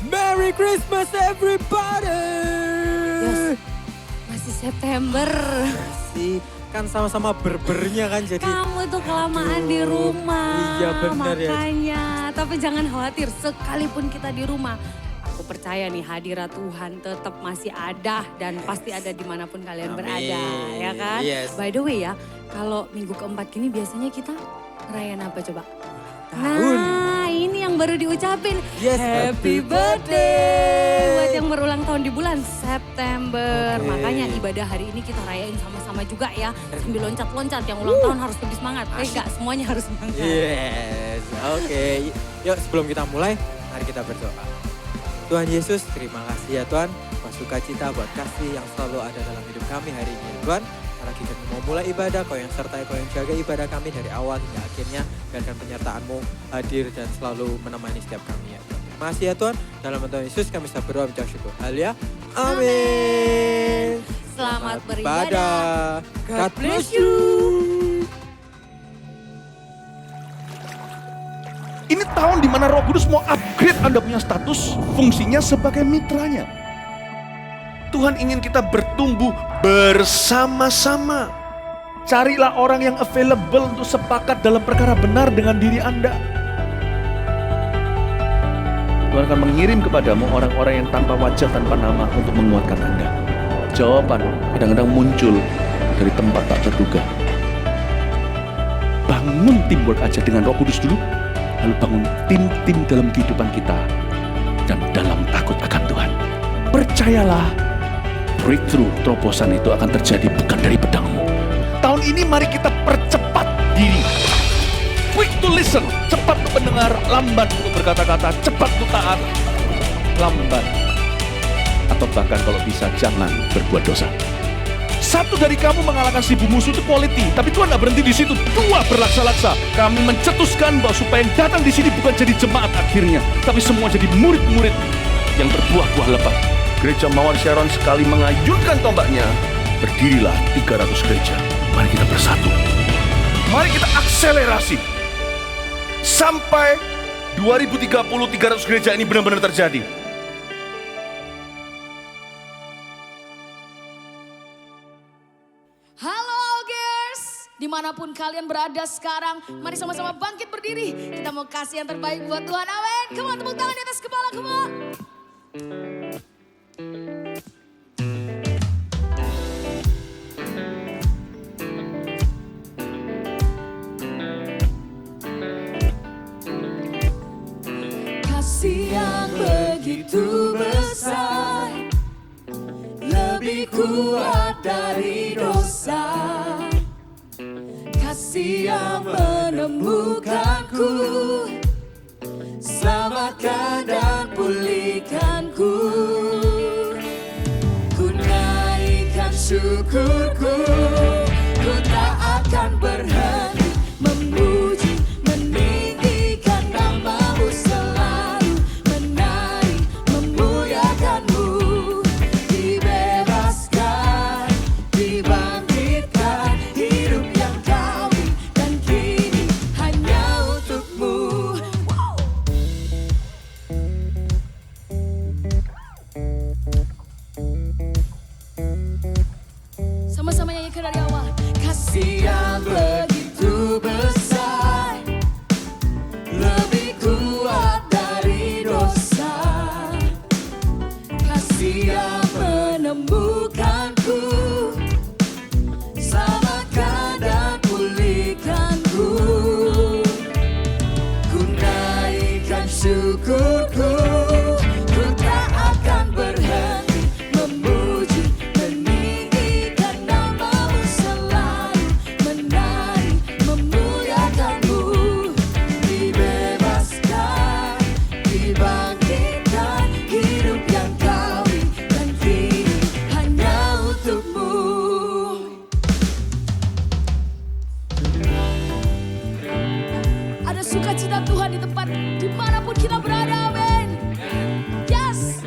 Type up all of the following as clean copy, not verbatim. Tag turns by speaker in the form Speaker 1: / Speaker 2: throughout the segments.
Speaker 1: Merry Christmas everybody!
Speaker 2: Yes, masih September.
Speaker 1: Masih kan sama-sama berbernya kan jadi.
Speaker 2: Kamu tuh kelamaan di rumah.
Speaker 1: Iya benar ya.
Speaker 2: Makanya, tapi jangan khawatir sekalipun kita di rumah. Aku percaya nih hadirat Tuhan tetap masih ada dan pasti ada dimanapun kalian
Speaker 1: Amin.
Speaker 2: berada ya kan.
Speaker 1: Yes.
Speaker 2: By the way ya, kalau minggu keempat gini biasanya kita ngerayain apa coba?
Speaker 1: Tahun.
Speaker 2: Nah ini yang baru diucapin.
Speaker 1: Yes,
Speaker 2: Happy birthday buat yang berulang tahun di bulan September.
Speaker 1: Oke.
Speaker 2: Makanya ibadah hari ini kita rayain sama-sama juga ya. Sambil loncat-loncat, yang ulang tahun harus lebih semangat. Enggak, semuanya harus semangat.
Speaker 1: Yes, oke. Yuk sebelum kita mulai, mari kita berdoa. Tuhan Yesus, terima kasih ya Tuhan. Buat sukacita, buat kasih yang selalu ada dalam hidup kami hari ini ya Tuhan. Karena kita mau mulai ibadah, Kau yang sertai, Kau yang jaga ibadah kami dari awal hingga akhirnya. Biarkan penyertaan-Mu hadir dan selalu menemani setiap kami ya Tuhan. Terima kasih ya Tuhan. Dalam nama Tuhan Yesus kami bisa berdoa mengucap syukur. Haleluya. Amin.
Speaker 2: Selamat beribadah.
Speaker 1: God bless you.
Speaker 3: Ini tahun di mana Roh Kudus mau upgrade Anda punya status, fungsinya sebagai mitranya. Tuhan ingin kita bertumbuh bersama-sama. Carilah orang yang available untuk sepakat dalam perkara benar dengan diri Anda. Tuhan akan mengirim kepadamu orang-orang yang tanpa wajah, tanpa nama untuk menguatkan Anda. Jawaban kadang-kadang muncul dari tempat tak terduga. Bangun teamwork aja dengan Roh Kudus dulu. Lalu bangun tim-tim dalam kehidupan kita. Dan dalam takut akan Tuhan. Percayalah, breakthrough, terobosan itu akan terjadi bukan dari pedangmu. Tahun ini mari kita percepat diri. Quick to listen, cepat untuk mendengar, lambat untuk berkata-kata, cepat untuk taat, lambat. Atau bahkan kalau bisa jangan berbuat dosa. Satu dari kamu mengalahkan 1000 musuh itu quality, tapi Tuhan tidak berhenti di situ. 2 berlaksa-laksa. Kami mencetuskan bahwa supaya yang datang di sini bukan jadi jemaat akhirnya, tapi semua jadi murid-murid yang berbuah-buah lebat. Gereja Mawar Sharon sekali mengayunkan tombaknya, berdirilah 300 gereja. Mari kita bersatu. Mari kita akselerasi. Sampai 2030 300 gereja ini benar-benar terjadi.
Speaker 4: Halo girls, dimanapun kalian berada sekarang, mari sama-sama bangkit berdiri. Kita mau kasih yang terbaik buat Tuhan, amin. Come on, tepuk tangan di atas kepala, come on. Kasih yang begitu besar, lebih kuat dari dosa. Kasih yang menemukanku, selamatkan dan pulihkanku. Ku naikkan syukurku, ku tak akan berhenti memuji, meninggikan namamu selalu, menari, memuliakanmu. Dibebaskan, dibangkitkan, hidup yang kami dan kini hanya untukmu. Wow. Sama-sama nyanyikan dari awal. Kasih yang begitu besar, lebih kuat dari dosa. Kasih yang menemukanku, selamatkan dan pulihkanku. Ku naikkan syukurku, ku tak akan berhenti memuji, meninggikan namamu selalu, menari, memuliakanmu. Dibebaskan, dibangkitkan, hidup yang kami dan kini hanya untukmu. Ada sukacita Tuhan di tempat dimanapun kita berada, amin. Yes.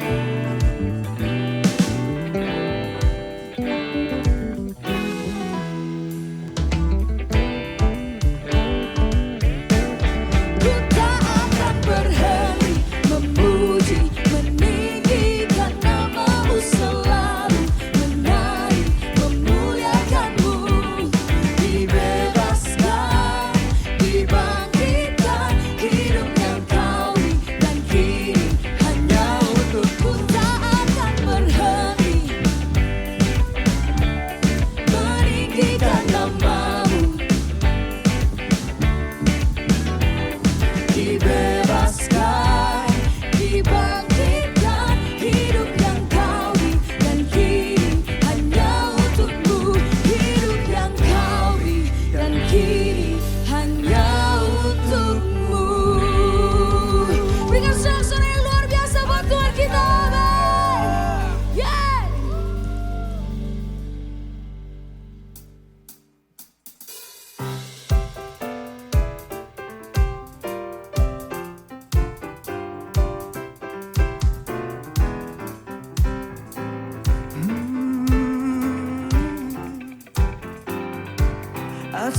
Speaker 4: Ku tak akan berhenti memuji,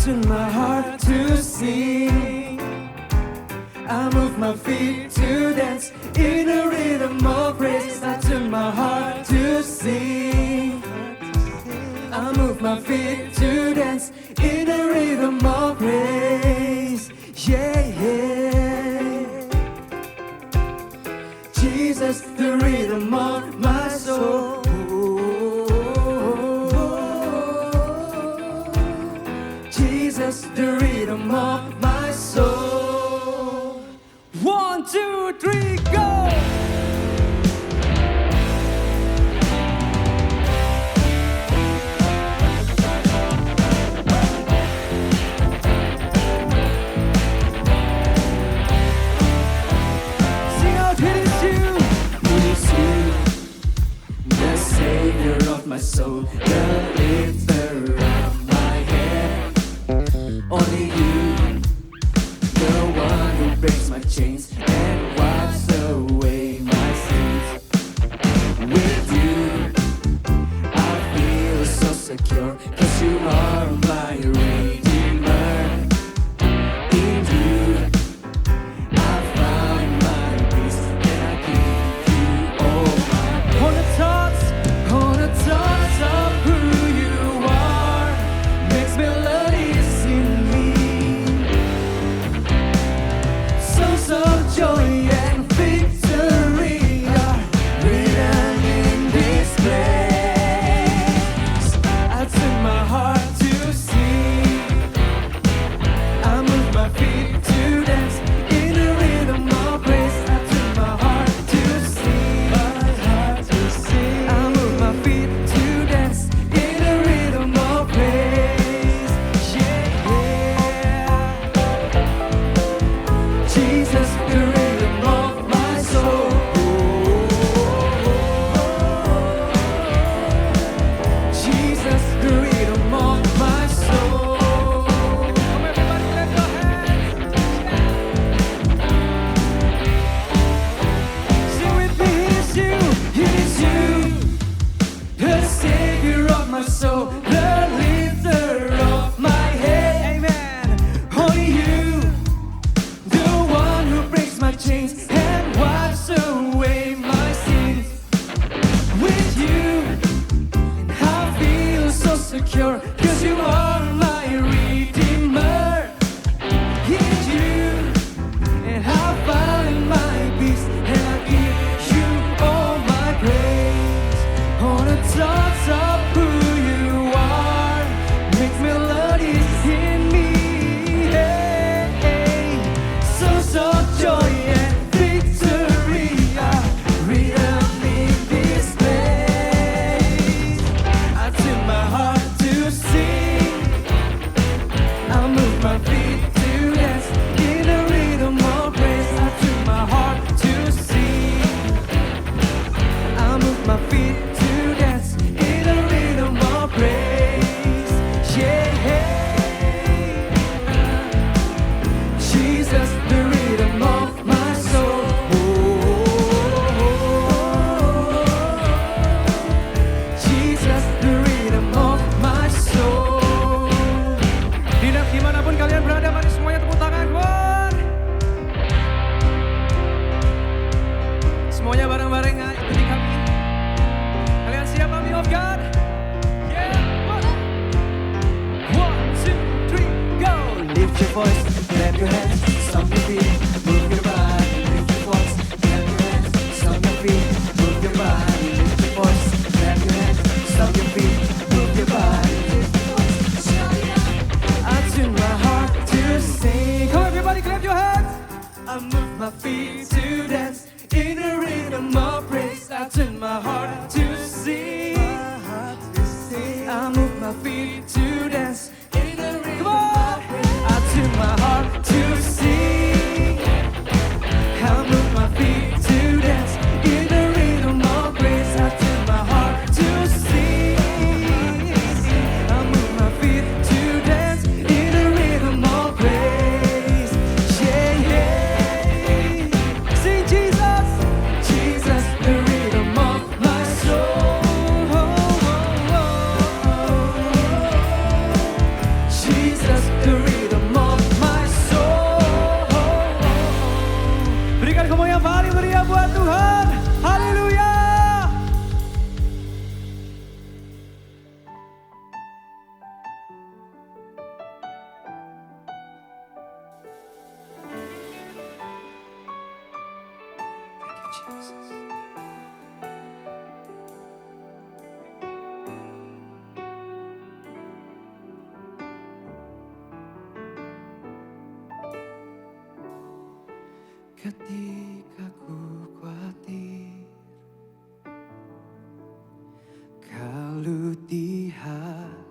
Speaker 1: tune my heart to sing. I move my feet to dance in a rhythm of praise. I tune my heart to sing. I move my feet to dance in a rhythm of praise. Yeah, yeah. Jesus, the rhythm of my soul. Jesus, the rhythm of my soul. 1, 2, 3, go! Sing out, it is you, the Savior of my soul, the lifter of my head. Only you, the one who breaks my chains and wipes away my sins. With you, I feel so secure, 'cause you are my Redeemer. In you, I find my peace, and I give you all my. On the thoughts of who you are, makes melodies in me. Songs of joy and victory are written in this place. I turn my heart to sing. I move my feet to dance in a rhythm of praise. I turn my heart to sing. I move my feet to dance in a rhythm of praise. Yeah, yeah. Jesus, the rhythm of my soul. Jesus, the rhythm of my soul. Come everybody, clap your hands. Sing with me, it is you, the Savior of my soul, the lifter of my head. Amen. Only you, the one who breaks my chains and wipes away my sins. With you, and I feel so secure, 'cause you are my Redeemer. In you, and I find my peace, and I give you all my praise. On the thoughts of who you are, make melodies in me. Hey, hey. Songs of joy and victory are written in this place. I tune my heart to sing. I move my feet to dance in a rhythm of praise. I tune my heart to sing. I move my feet to dance in a rhythm of praise. Yeah, Jesus, the rhythm of my soul. Jesus, the rhythm of my soul. Dimanapun kalian berada, mari semuanya tepuk tangan buat semuanya bareng-bareng ikuti kami. Kalian siap, Army of God? Yeah, 1, 2, 3, go! Lift your voice, clap your hands, stomp your feet, move your body. Lift your voice, clap your hands, stomp your feet, move your body. Lift your voice, clap your hands, stomp your feet, move your body. Lift your voice, shout it out. I tune my heart to sing. Come on, everybody, clap your hands. I move my feet to dance in a rhythm of praise. I tune my heart to sing. I move my feet to dance in a rhythm of praise. I tune my heart to sing. Jesus. Ketika ku khawatir, kalut di hatiku,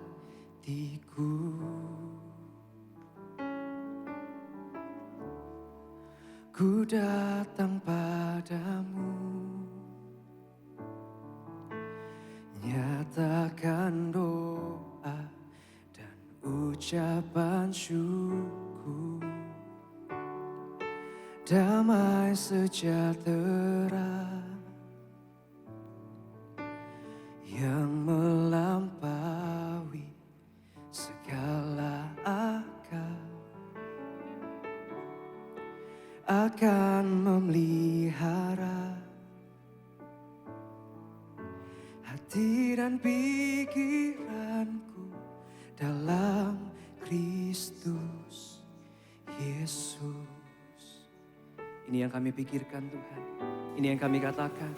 Speaker 1: ku datang padamu, nyatakan doa dan ucapan syukur. Damai sejahtera yang melampaui segala akal akan memelihara hati dan pikiranku dalam Kristus Yesus. Ini yang kami pikirkan Tuhan, ini yang kami katakan.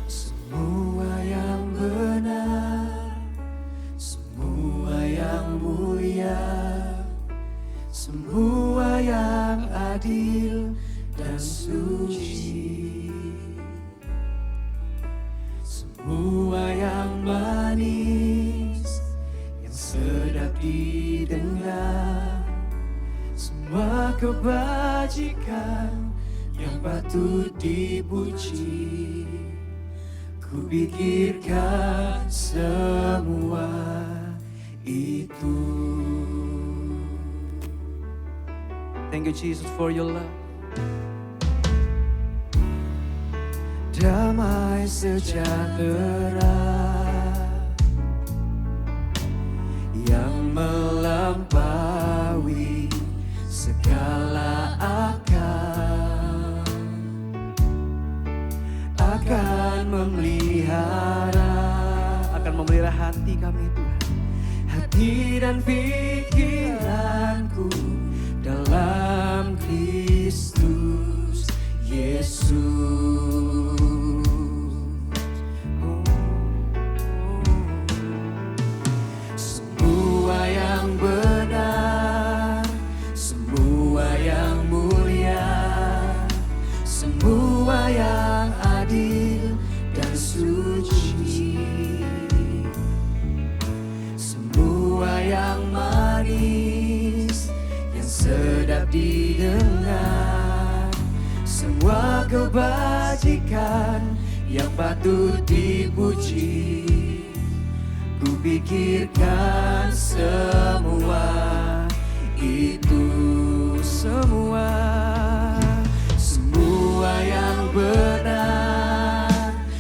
Speaker 1: Semua yang benar, semua yang mulia, semua yang adil dan suci, semua yang manis, yang sedap didengar, semua kebajikan yang patut dipuji, ku pikirkan semua itu. Thank you Jesus for your love. Damai sejahtera yang melampaui segala akal akan memelihara hati kami Tuhan, hati dan pikiranku dalam Kristus Yesus. Semua yang benar, semua yang mulia, semua yang adil dan suci, semua yang manis, yang sedap didengar, semua kebajikan yang patut dipuji, ku pikirkan semua itu. Semua yang benar,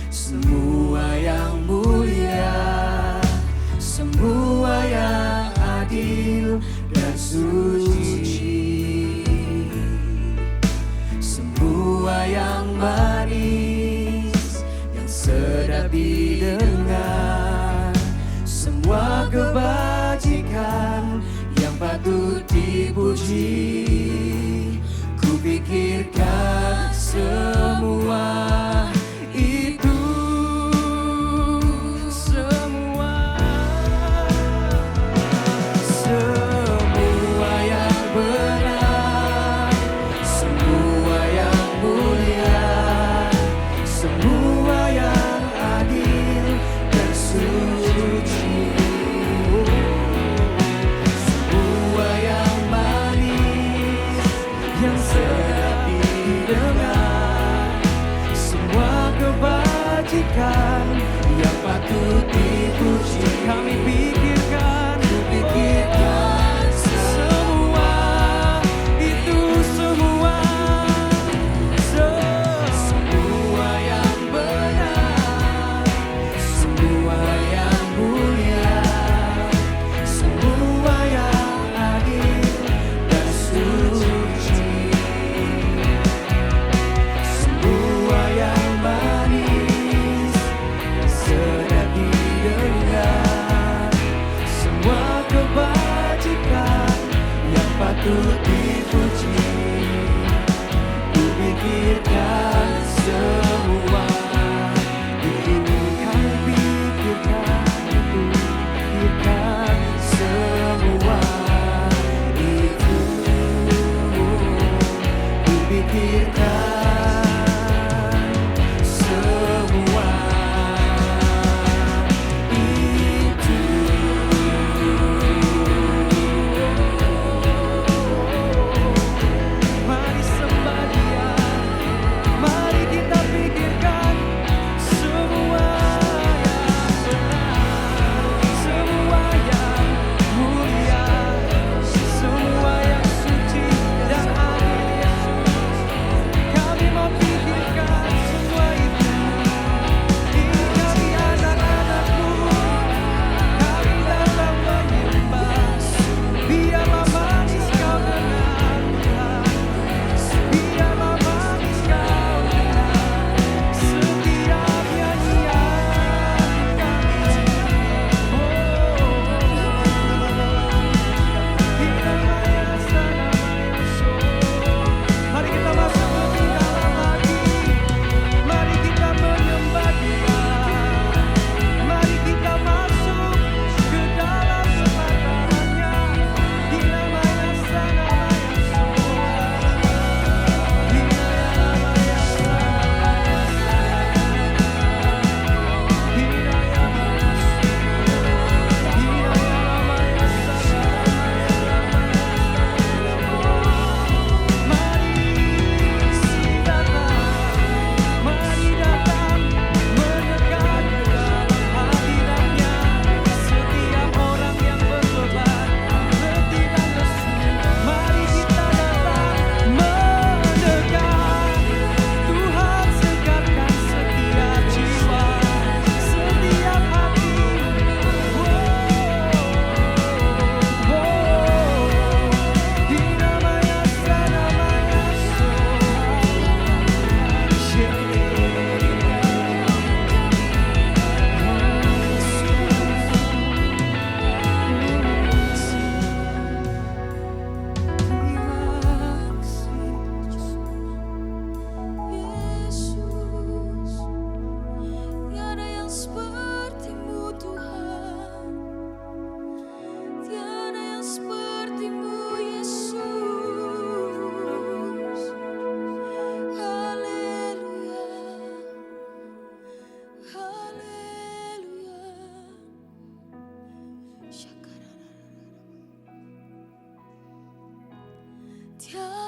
Speaker 1: semua yang mulia, semua yang adil dan suci, semua yang manis, yang sedap didengar, semua kebajikan yang patut dipuji, ku pikirkan semua itu. Semua yang benar, semua yang mulia, semua yang adil dan suci, semua yang manis, yang sedap didengar, semua kebajikan yang patut dipuji, kami pikirkan, ku pikirkan semua itu. Semua yang benar, semua yang mulia, semua yang adil dan suci, semua yang manis, sedap didengar, semua kebajikan yang patut dipuji, ku pikirkan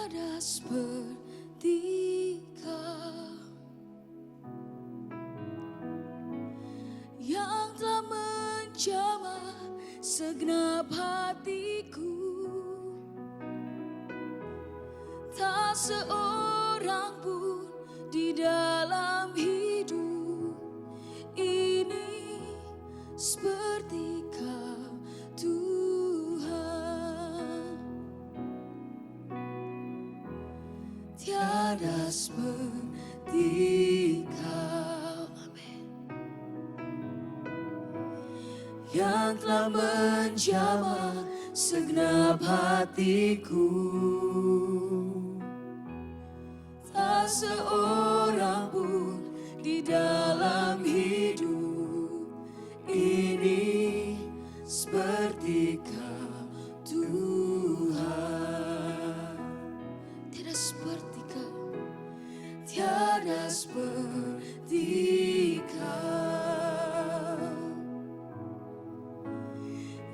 Speaker 4: tiada seperti Kau yang telah menjamah segenap hatiku. Tak seorang pun di dalam hidup ini seperti Kau, Tuhan. Tiada seperti Kau, amin, yang telah menjamah segenap hatiku. Tak seorang pun di dalam hidup ini seperti Kau, Tuhan. Tiada seperti Kau, tiada seperti Kau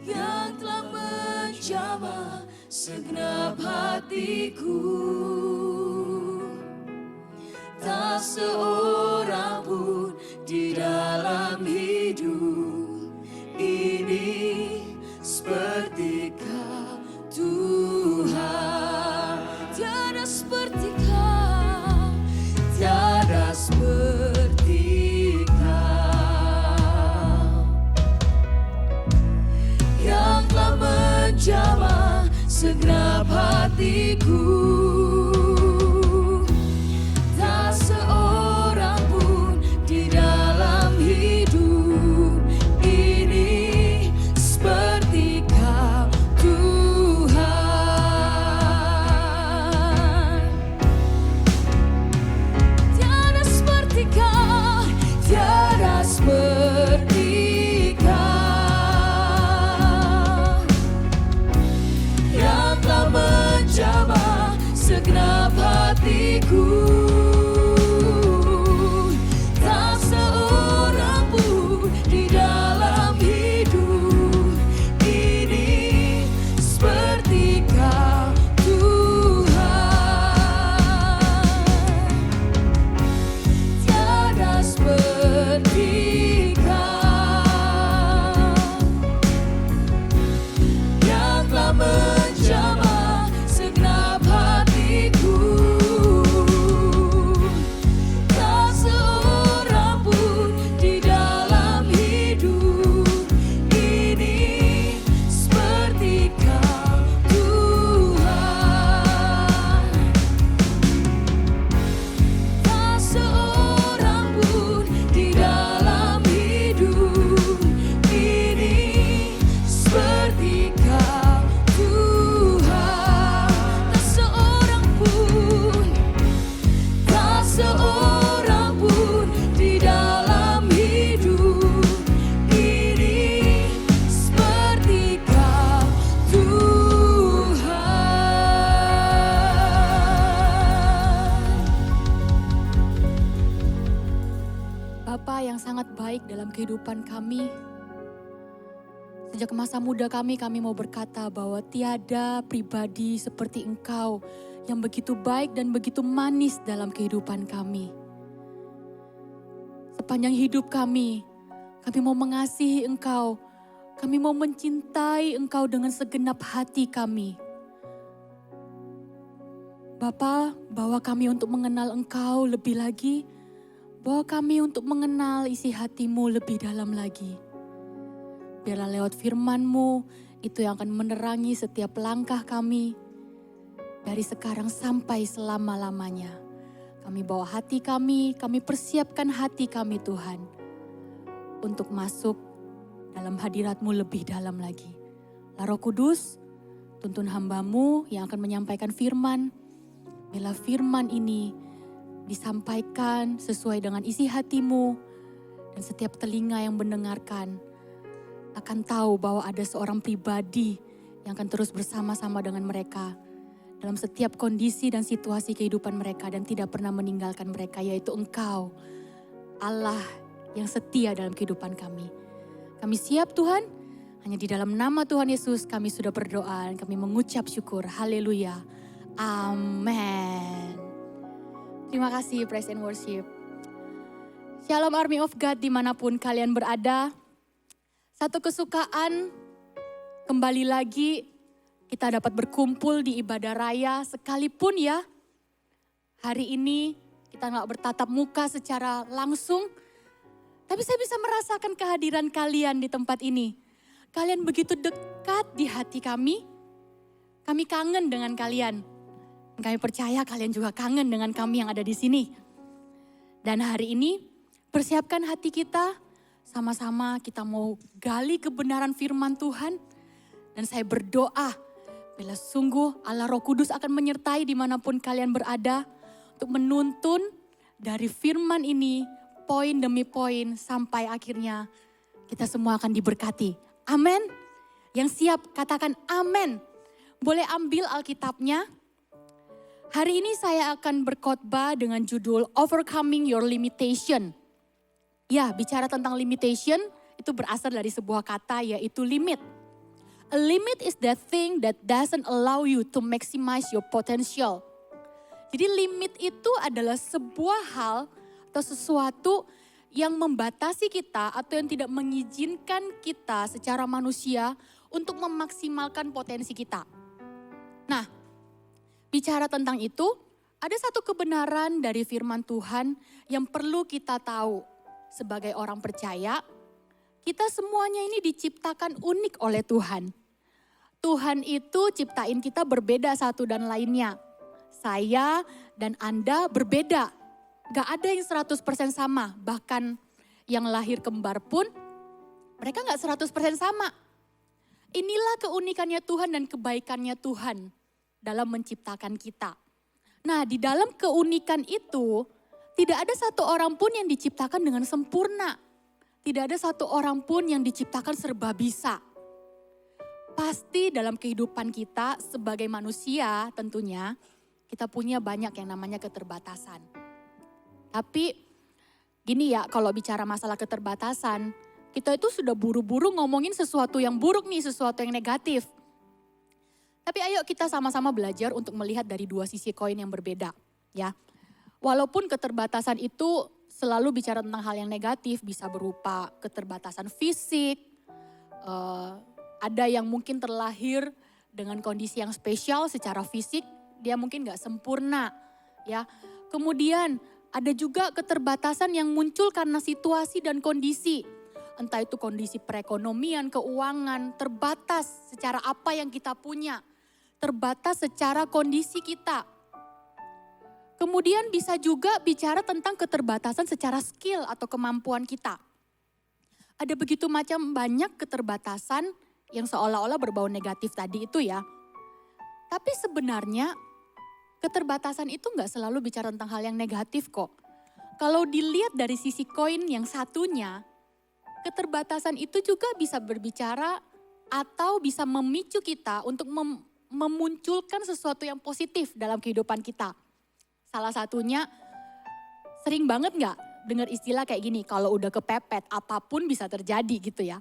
Speaker 4: yang telah menjamah segenap hatiku. Tak seorang pun di dalam hidup ini seperti Kau, Tuhan. Tiada seperti Kau, tiada seperti Kau yang telah menjamah segenap hatiku. Segenap hatiku, tak seorang pun di dalam hidup ini seperti Kau, Tuhan. Tiada seperti Kau yang telah menjamah segenap hatiku. Tak seorang pun di dalam hidup ini seperti Kau, Tuhan. Tak seorang pun di dalam hidup ini seperti Kau, Tuhan. Tak seorang pun, tak seorang pun di dalam hidup ini seperti Kau, Tuhan.
Speaker 5: Bapa yang sangat baik dalam kehidupan kami. Sejak masa muda kami mau berkata bahwa tiada pribadi seperti Engkau yang begitu baik dan begitu manis dalam kehidupan kami. Sepanjang hidup kami mau mengasihi Engkau, kami mau mencintai Engkau dengan segenap hati kami. Bapa, bawa kami untuk mengenal Engkau lebih lagi, bawa kami untuk mengenal isi hati-Mu lebih dalam lagi. Biarlah lewat firman-Mu, itu yang akan menerangi setiap langkah kami. Dari sekarang sampai selama-lamanya. Kami bawa hati kami persiapkan hati kami Tuhan. Untuk masuk dalam hadirat-Mu lebih dalam lagi. Roh Kudus, tuntun hamba-Mu yang akan menyampaikan firman. Bila firman ini disampaikan sesuai dengan isi hati-Mu. Dan setiap telinga yang mendengarkan akan tahu bahwa ada seorang pribadi yang akan terus bersama-sama dengan mereka dalam setiap kondisi dan situasi kehidupan mereka dan tidak pernah meninggalkan mereka, yaitu Engkau, Allah yang setia dalam kehidupan kami. Kami siap Tuhan, hanya di dalam nama Tuhan Yesus kami sudah berdoa dan kami mengucap syukur. Haleluya. Amin. Terima kasih Praise and Worship. Shalom Army of God dimanapun kalian berada. Satu kesukaan kembali lagi kita dapat berkumpul di ibadah raya sekalipun ya. Hari ini kita gak bertatap muka secara langsung. Tapi saya bisa merasakan kehadiran kalian di tempat ini. Kalian begitu dekat di hati kami. Kami kangen dengan kalian. Kami percaya kalian juga kangen dengan kami yang ada di sini. Dan hari ini persiapkan hati kita. Sama-sama kita mau gali kebenaran firman Tuhan. Dan saya berdoa bila sungguh Allah Roh Kudus akan menyertai dimanapun kalian berada. Untuk menuntun dari firman ini poin demi poin sampai akhirnya kita semua akan diberkati. Amin. Yang siap katakan amin. Boleh ambil Alkitabnya. Hari ini saya akan berkhotbah dengan judul Overcoming Your Limitation. Ya, bicara tentang limitation itu berasal dari sebuah kata yaitu limit. A limit is that thing that doesn't allow you to maximize your potential. Jadi limit itu adalah sebuah hal atau sesuatu yang membatasi kita atau yang tidak mengizinkan kita secara manusia untuk memaksimalkan potensi kita. Nah, bicara tentang itu, ada satu kebenaran dari firman Tuhan yang perlu kita tahu sebagai orang percaya. Kita semuanya ini diciptakan unik oleh Tuhan. Tuhan itu ciptain kita berbeda satu dan lainnya. Saya dan Anda berbeda. Gak ada yang 100% sama. Bahkan yang lahir kembar pun mereka gak 100% sama. Inilah keunikannya Tuhan dan kebaikannya Tuhan dalam menciptakan kita. Nah, di dalam keunikan itu tidak ada satu orang pun yang diciptakan dengan sempurna. Tidak ada satu orang pun yang diciptakan serba bisa. Pasti dalam kehidupan kita sebagai manusia tentunya kita punya banyak yang namanya keterbatasan. Tapi gini ya, kalau bicara masalah keterbatasan, kita itu sudah buru-buru ngomongin sesuatu yang buruk nih, sesuatu yang negatif. Tapi ayo kita sama-sama belajar untuk melihat dari dua sisi koin yang berbeda, ya. Walaupun keterbatasan itu selalu bicara tentang hal yang negatif, bisa berupa keterbatasan fisik, ada yang mungkin terlahir dengan kondisi yang spesial secara fisik, dia mungkin gak sempurna, ya. Kemudian ada juga keterbatasan yang muncul karena situasi dan kondisi. Entah itu kondisi perekonomian, keuangan, terbatas secara apa yang kita punya. Terbatas secara kondisi kita. Kemudian bisa juga bicara tentang keterbatasan secara skill atau kemampuan kita. Ada begitu macam banyak keterbatasan yang seolah-olah berbau negatif tadi itu ya. Tapi sebenarnya keterbatasan itu nggak selalu bicara tentang hal yang negatif kok. Kalau dilihat dari sisi koin yang satunya, keterbatasan itu juga bisa berbicara atau bisa memicu kita untuk memunculkan sesuatu yang positif dalam kehidupan kita. Salah satunya, sering banget nggak dengar istilah kayak gini, kalau udah kepepet apapun bisa terjadi gitu ya.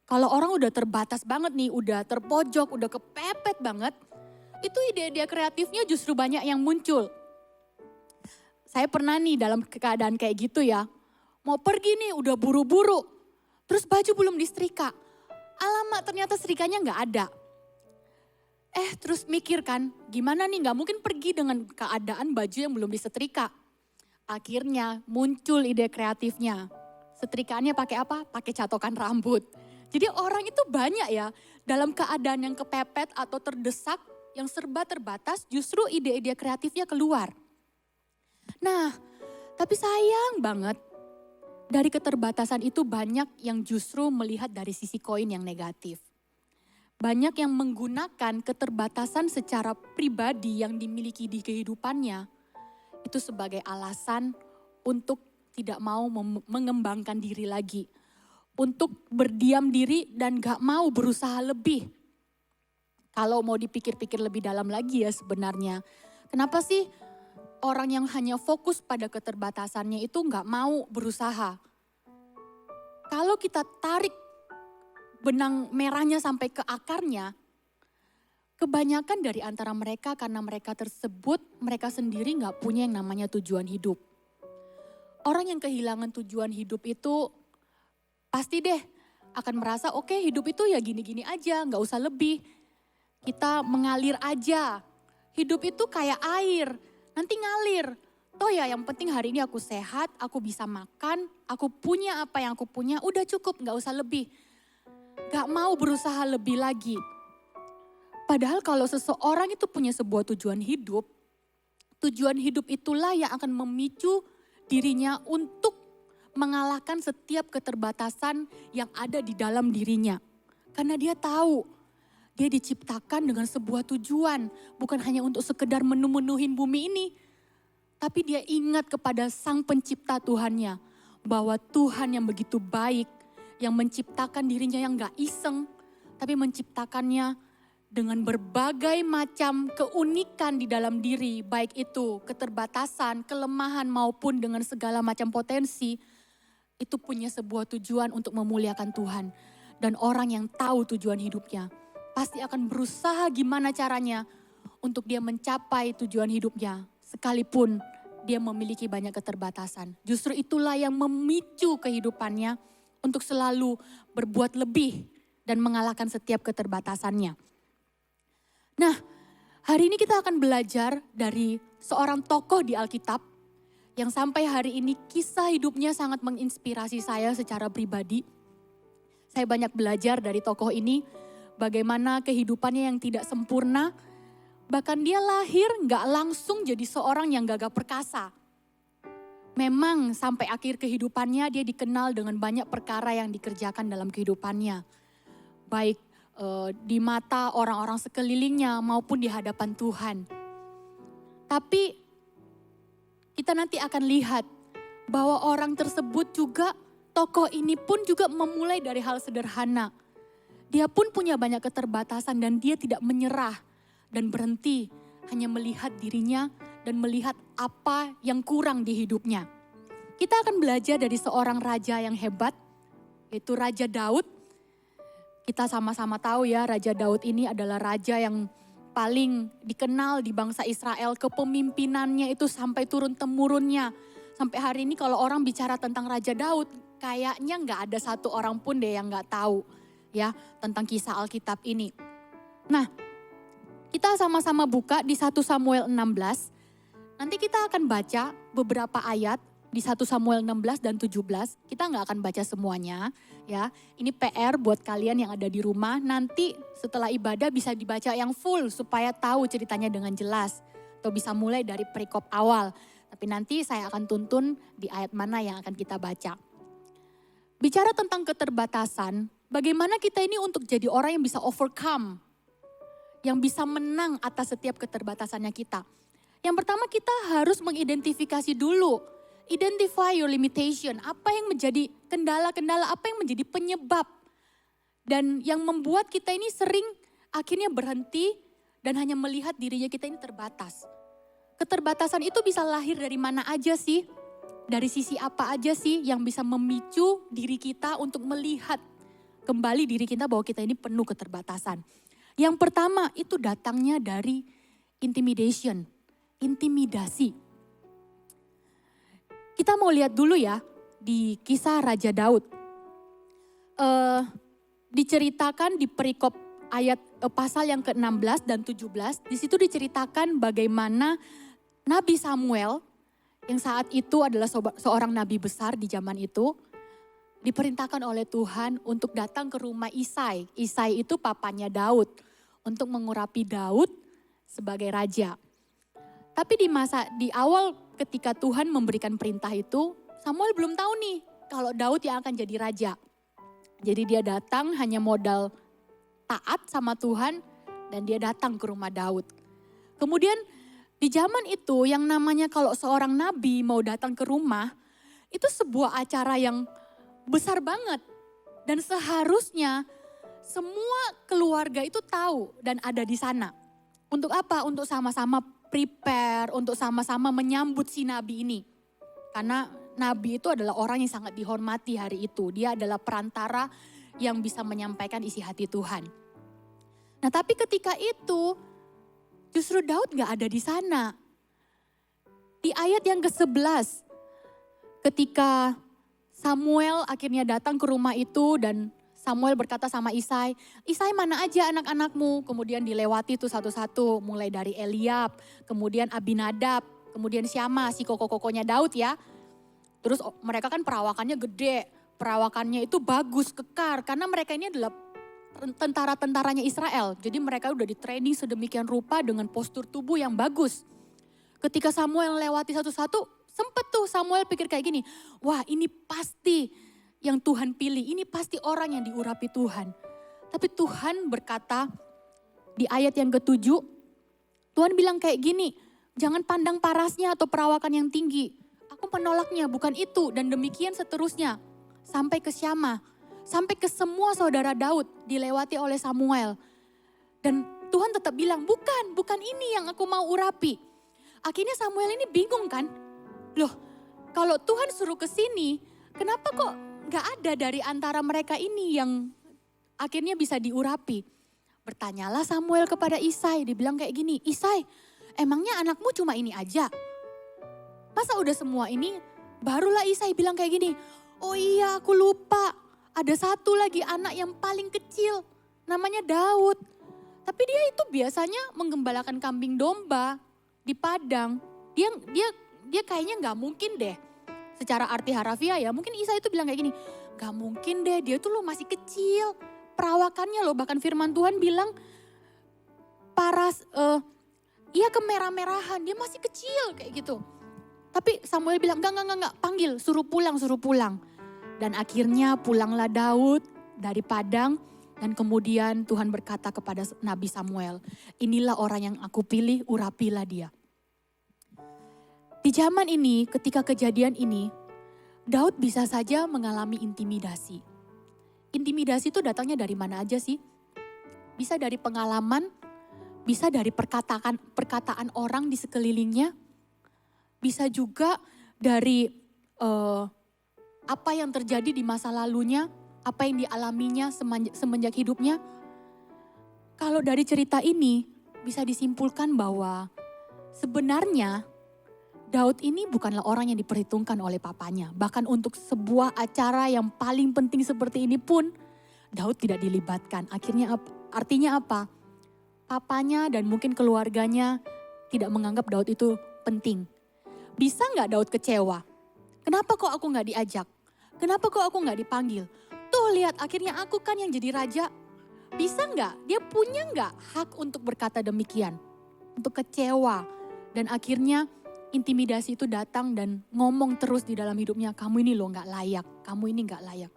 Speaker 5: Kalau orang udah terbatas banget nih, udah terpojok, udah kepepet banget, itu ide-ide kreatifnya justru banyak yang muncul. Saya pernah nih dalam keadaan kayak gitu ya, mau pergi nih udah buru-buru, terus baju belum disetrika. Alamak ternyata setrikanya nggak ada. Terus mikir kan, gimana nih nggak mungkin pergi dengan keadaan baju yang belum disetrika. Akhirnya muncul ide kreatifnya. Setrikaannya pakai apa? Pakai catokan rambut. Jadi orang itu banyak ya, dalam keadaan yang kepepet atau terdesak, yang serba terbatas, justru ide-ide kreatifnya keluar. Nah, tapi sayang banget, dari keterbatasan itu banyak yang justru melihat dari sisi koin yang negatif. Banyak yang menggunakan keterbatasan secara pribadi yang dimiliki di kehidupannya, itu sebagai alasan untuk tidak mau mengembangkan diri lagi. Untuk berdiam diri dan gak mau berusaha lebih. Kalau mau dipikir-pikir lebih dalam lagi ya sebenarnya. Kenapa sih orang yang hanya fokus pada keterbatasannya itu gak mau berusaha? Kalau kita tarik benang merahnya sampai ke akarnya, Kebanyakan dari antara mereka karena mereka tersebut, mereka sendiri gak punya yang namanya tujuan hidup. Orang yang kehilangan tujuan hidup itu pasti deh akan merasa oke, hidup itu ya gini-gini aja, gak usah lebih. Kita mengalir aja. Hidup itu kayak air, nanti ngalir. Toh ya yang penting hari ini aku sehat, aku bisa makan, aku punya apa yang aku punya, udah cukup, gak usah lebih. Gak mau berusaha lebih lagi. Padahal kalau seseorang itu punya sebuah tujuan hidup itulah yang akan memicu dirinya untuk mengalahkan setiap keterbatasan yang ada di dalam dirinya. Karena dia tahu, dia diciptakan dengan sebuah tujuan, bukan hanya untuk sekedar menu-menuhin bumi ini. Tapi dia ingat kepada Sang Pencipta Tuhannya, bahwa Tuhan yang begitu baik, yang menciptakan dirinya yang gak iseng, tapi menciptakannya dengan berbagai macam keunikan di dalam diri, baik itu keterbatasan, kelemahan maupun dengan segala macam potensi, itu punya sebuah tujuan untuk memuliakan Tuhan. Dan orang yang tahu tujuan hidupnya, pasti akan berusaha gimana caranya untuk dia mencapai tujuan hidupnya, sekalipun dia memiliki banyak keterbatasan. Justru itulah yang memicu kehidupannya untuk selalu berbuat lebih dan mengalahkan setiap keterbatasannya. Nah, hari ini kita akan belajar dari seorang tokoh di Alkitab yang sampai hari ini kisah hidupnya sangat menginspirasi saya secara pribadi. Saya banyak belajar dari tokoh ini, bagaimana kehidupannya yang tidak sempurna, bahkan dia lahir gak langsung jadi seorang yang gagah perkasa. Memang sampai akhir kehidupannya dia dikenal dengan banyak perkara yang dikerjakan dalam kehidupannya. Baik di mata orang-orang sekelilingnya maupun di hadapan Tuhan. Tapi kita nanti akan lihat bahwa orang tersebut juga, tokoh ini pun juga memulai dari hal sederhana. Dia pun punya banyak keterbatasan dan dia tidak menyerah dan berhenti hanya melihat dirinya dan melihat apa yang kurang di hidupnya. Kita akan belajar dari seorang raja yang hebat, yaitu Raja Daud. Kita sama-sama tahu ya, Raja Daud ini adalah raja yang paling dikenal di bangsa Israel. Kepemimpinannya itu sampai turun-temurunnya. Sampai hari ini kalau orang bicara tentang Raja Daud, kayaknya gak ada satu orang pun deh yang gak tahu ya tentang kisah Alkitab ini. Nah, kita sama-sama buka di 1 Samuel 16. Nanti kita akan baca beberapa ayat di 1 Samuel 16 dan 17. Kita gak akan baca semuanya ya. Ini PR buat kalian yang ada di rumah. Nanti setelah ibadah bisa dibaca yang full supaya tahu ceritanya dengan jelas. Atau bisa mulai dari perikop awal. Tapi nanti saya akan tuntun di ayat mana yang akan kita baca. Bicara tentang keterbatasan, bagaimana kita ini untuk jadi orang yang bisa overcome. Yang bisa menang atas setiap keterbatasannya kita. Yang pertama kita harus mengidentifikasi dulu. Identify your limitation, apa yang menjadi kendala-kendala, apa yang menjadi penyebab. Dan yang membuat kita ini sering akhirnya berhenti dan hanya melihat dirinya kita ini terbatas. Keterbatasan itu bisa lahir dari mana aja sih? Dari sisi apa aja sih yang bisa memicu diri kita untuk melihat kembali diri kita bahwa kita ini penuh keterbatasan. Yang pertama itu datangnya dari intimidasi. Kita mau lihat dulu ya di kisah Raja Daud. Diceritakan di perikop ayat pasal yang ke-16 dan 17. Di situ diceritakan bagaimana Nabi Samuel yang saat itu adalah seorang nabi besar di zaman itu. Diperintahkan oleh Tuhan untuk datang ke rumah Isai. Isai itu papanya Daud. Untuk mengurapi Daud sebagai raja. Tapi di awal ketika Tuhan memberikan perintah itu, Samuel belum tahu nih kalau Daud yang akan jadi raja. Jadi dia datang hanya modal taat sama Tuhan dan dia datang ke rumah Daud. Kemudian di zaman itu yang namanya kalau seorang nabi mau datang ke rumah, itu sebuah acara yang besar banget. Dan seharusnya semua keluarga itu tahu dan ada di sana. Untuk apa? Untuk sama-sama prepare, untuk sama-sama menyambut si nabi ini. Karena nabi itu adalah orang yang sangat dihormati hari itu. Dia adalah perantara yang bisa menyampaikan isi hati Tuhan. Nah tapi ketika itu justru Daud gak ada di sana. Di ayat yang ke-11 ketika Samuel akhirnya datang ke rumah itu dan Samuel berkata sama Isai, Isai mana aja anak-anakmu? Kemudian dilewati tuh satu-satu, mulai dari Eliab, kemudian Abinadab, kemudian Syama, si koko-kokonya Daud ya. Terus mereka kan perawakannya gede, perawakannya itu bagus, kekar. Karena mereka ini adalah tentara-tentaranya Israel. Jadi mereka udah di training sedemikian rupa dengan postur tubuh yang bagus. Ketika Samuel lewati satu-satu, sempet tuh Samuel pikir kayak gini, wah ini pasti yang Tuhan pilih, ini pasti orang yang diurapi Tuhan. Tapi Tuhan berkata di ayat yang ke-7, Tuhan bilang kayak gini, jangan pandang parasnya atau perawakan yang tinggi. Aku menolaknya, bukan itu. Dan demikian seterusnya, sampai ke Syama, sampai ke semua saudara Daud dilewati oleh Samuel. Dan Tuhan tetap bilang, bukan ini yang aku mau urapi. Akhirnya Samuel ini bingung kan, loh kalau Tuhan suruh ke sini, kenapa kok gak ada dari antara mereka ini yang akhirnya bisa diurapi. Bertanyalah Samuel kepada Isai, dibilang kayak gini, Isai emangnya anakmu cuma ini aja? Masa udah semua ini? Barulah Isai bilang kayak gini, oh iya aku lupa, ada satu lagi anak yang paling kecil, namanya Daud. Tapi dia itu biasanya menggembalakan kambing domba di padang. Dia kayaknya gak mungkin deh. Secara arti harafiah ya, mungkin Isa itu bilang kayak gini, gak mungkin deh dia tuh masih kecil. Perawakannya loh, bahkan firman Tuhan bilang ia kemerah-merahan, dia masih kecil kayak gitu. Tapi Samuel bilang enggak, panggil, suruh pulang. Dan akhirnya pulanglah Daud dari padang dan kemudian Tuhan berkata kepada Nabi Samuel, inilah orang yang aku pilih, urapilah dia. Di zaman ini, ketika kejadian ini, Daud bisa saja mengalami intimidasi. Intimidasi itu datangnya dari mana aja sih? Bisa dari pengalaman, bisa dari perkataan orang di sekelilingnya, bisa juga dari apa yang terjadi di masa lalunya, apa yang dialaminya semenjak hidupnya. Kalau dari cerita ini bisa disimpulkan bahwa sebenarnya Daud ini bukanlah orang yang diperhitungkan oleh papanya. Bahkan untuk sebuah acara yang paling penting seperti ini pun Daud tidak dilibatkan. Artinya apa? Papanya dan mungkin keluarganya tidak menganggap Daud itu penting. Bisa nggak Daud kecewa? Kenapa kok aku nggak diajak? Kenapa kok aku nggak dipanggil? Tuh lihat akhirnya aku kan yang jadi raja. Bisa nggak? Dia punya nggak hak untuk berkata demikian? Untuk kecewa. Dan akhirnya intimidasi itu datang dan ngomong terus di dalam hidupnya, kamu ini loh gak layak, kamu ini gak layak.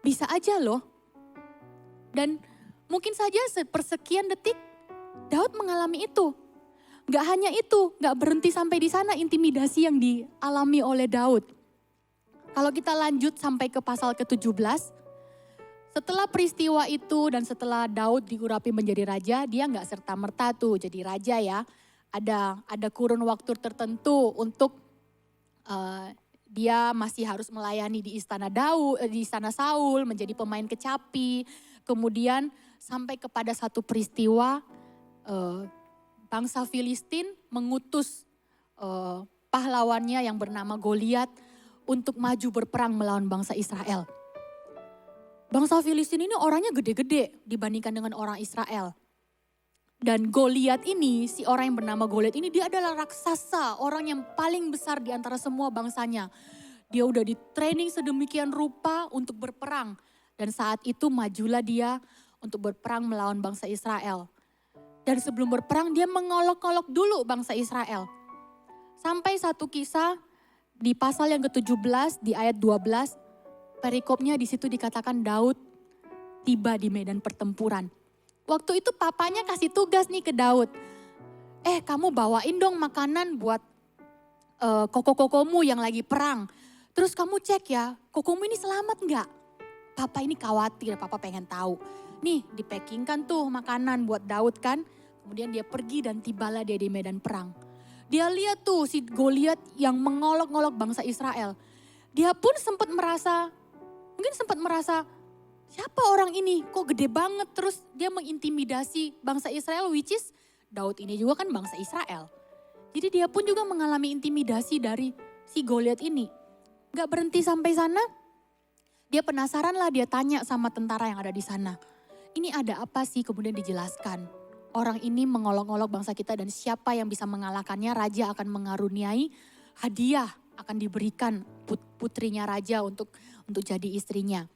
Speaker 5: Bisa aja loh. Dan mungkin saja sepersekian detik Daud mengalami itu. Gak hanya itu, gak berhenti sampai di sana intimidasi yang dialami oleh Daud. Kalau kita lanjut sampai ke pasal ke-17, setelah peristiwa itu dan setelah Daud diurapi menjadi raja, dia gak serta-merta tuh jadi raja ya. Ada kurun waktu tertentu untuk dia masih harus melayani di istana Saul, menjadi pemain kecapi. Kemudian sampai kepada satu peristiwa bangsa Filistin mengutus pahlawannya yang bernama Goliat untuk maju berperang melawan bangsa Israel. Bangsa Filistin ini orangnya gede-gede dibandingkan dengan orang Israel. Dan Goliat ini, si orang yang bernama Goliat ini, dia adalah raksasa, orang yang paling besar di antara semua bangsanya. Dia udah di training sedemikian rupa untuk berperang. Dan saat itu majulah dia untuk berperang melawan bangsa Israel. Dan sebelum berperang dia mengolok-olok dulu bangsa Israel. Sampai satu kisah di pasal yang ke-17 di ayat 12, perikopnya di situ dikatakan Daud tiba di medan pertempuran. Waktu itu papanya kasih tugas nih ke Daud. Kamu bawain dong makanan buat koko-kokomu yang lagi perang. Terus kamu cek ya, kokomu ini selamat nggak? Papa ini khawatir, papa pengen tahu. Nih dipackingkan tuh makanan buat Daud kan. Kemudian dia pergi dan tibalah dia di medan perang. Dia lihat tuh si Goliat yang mengolok-olok bangsa Israel. Dia pun sempat merasa, siapa orang ini? Kok gede banget? Terus dia mengintimidasi bangsa Israel, which is Daud ini juga kan bangsa Israel. Jadi dia pun juga mengalami intimidasi dari si Goliat ini. Gak berhenti sampai sana, dia penasaran lah, dia tanya sama tentara yang ada di sana. Ini ada apa sih? Kemudian dijelaskan. Orang ini mengolok-olok bangsa kita dan siapa yang bisa mengalahkannya, raja akan mengaruniai hadiah, akan diberikan putrinya raja untuk jadi istrinya.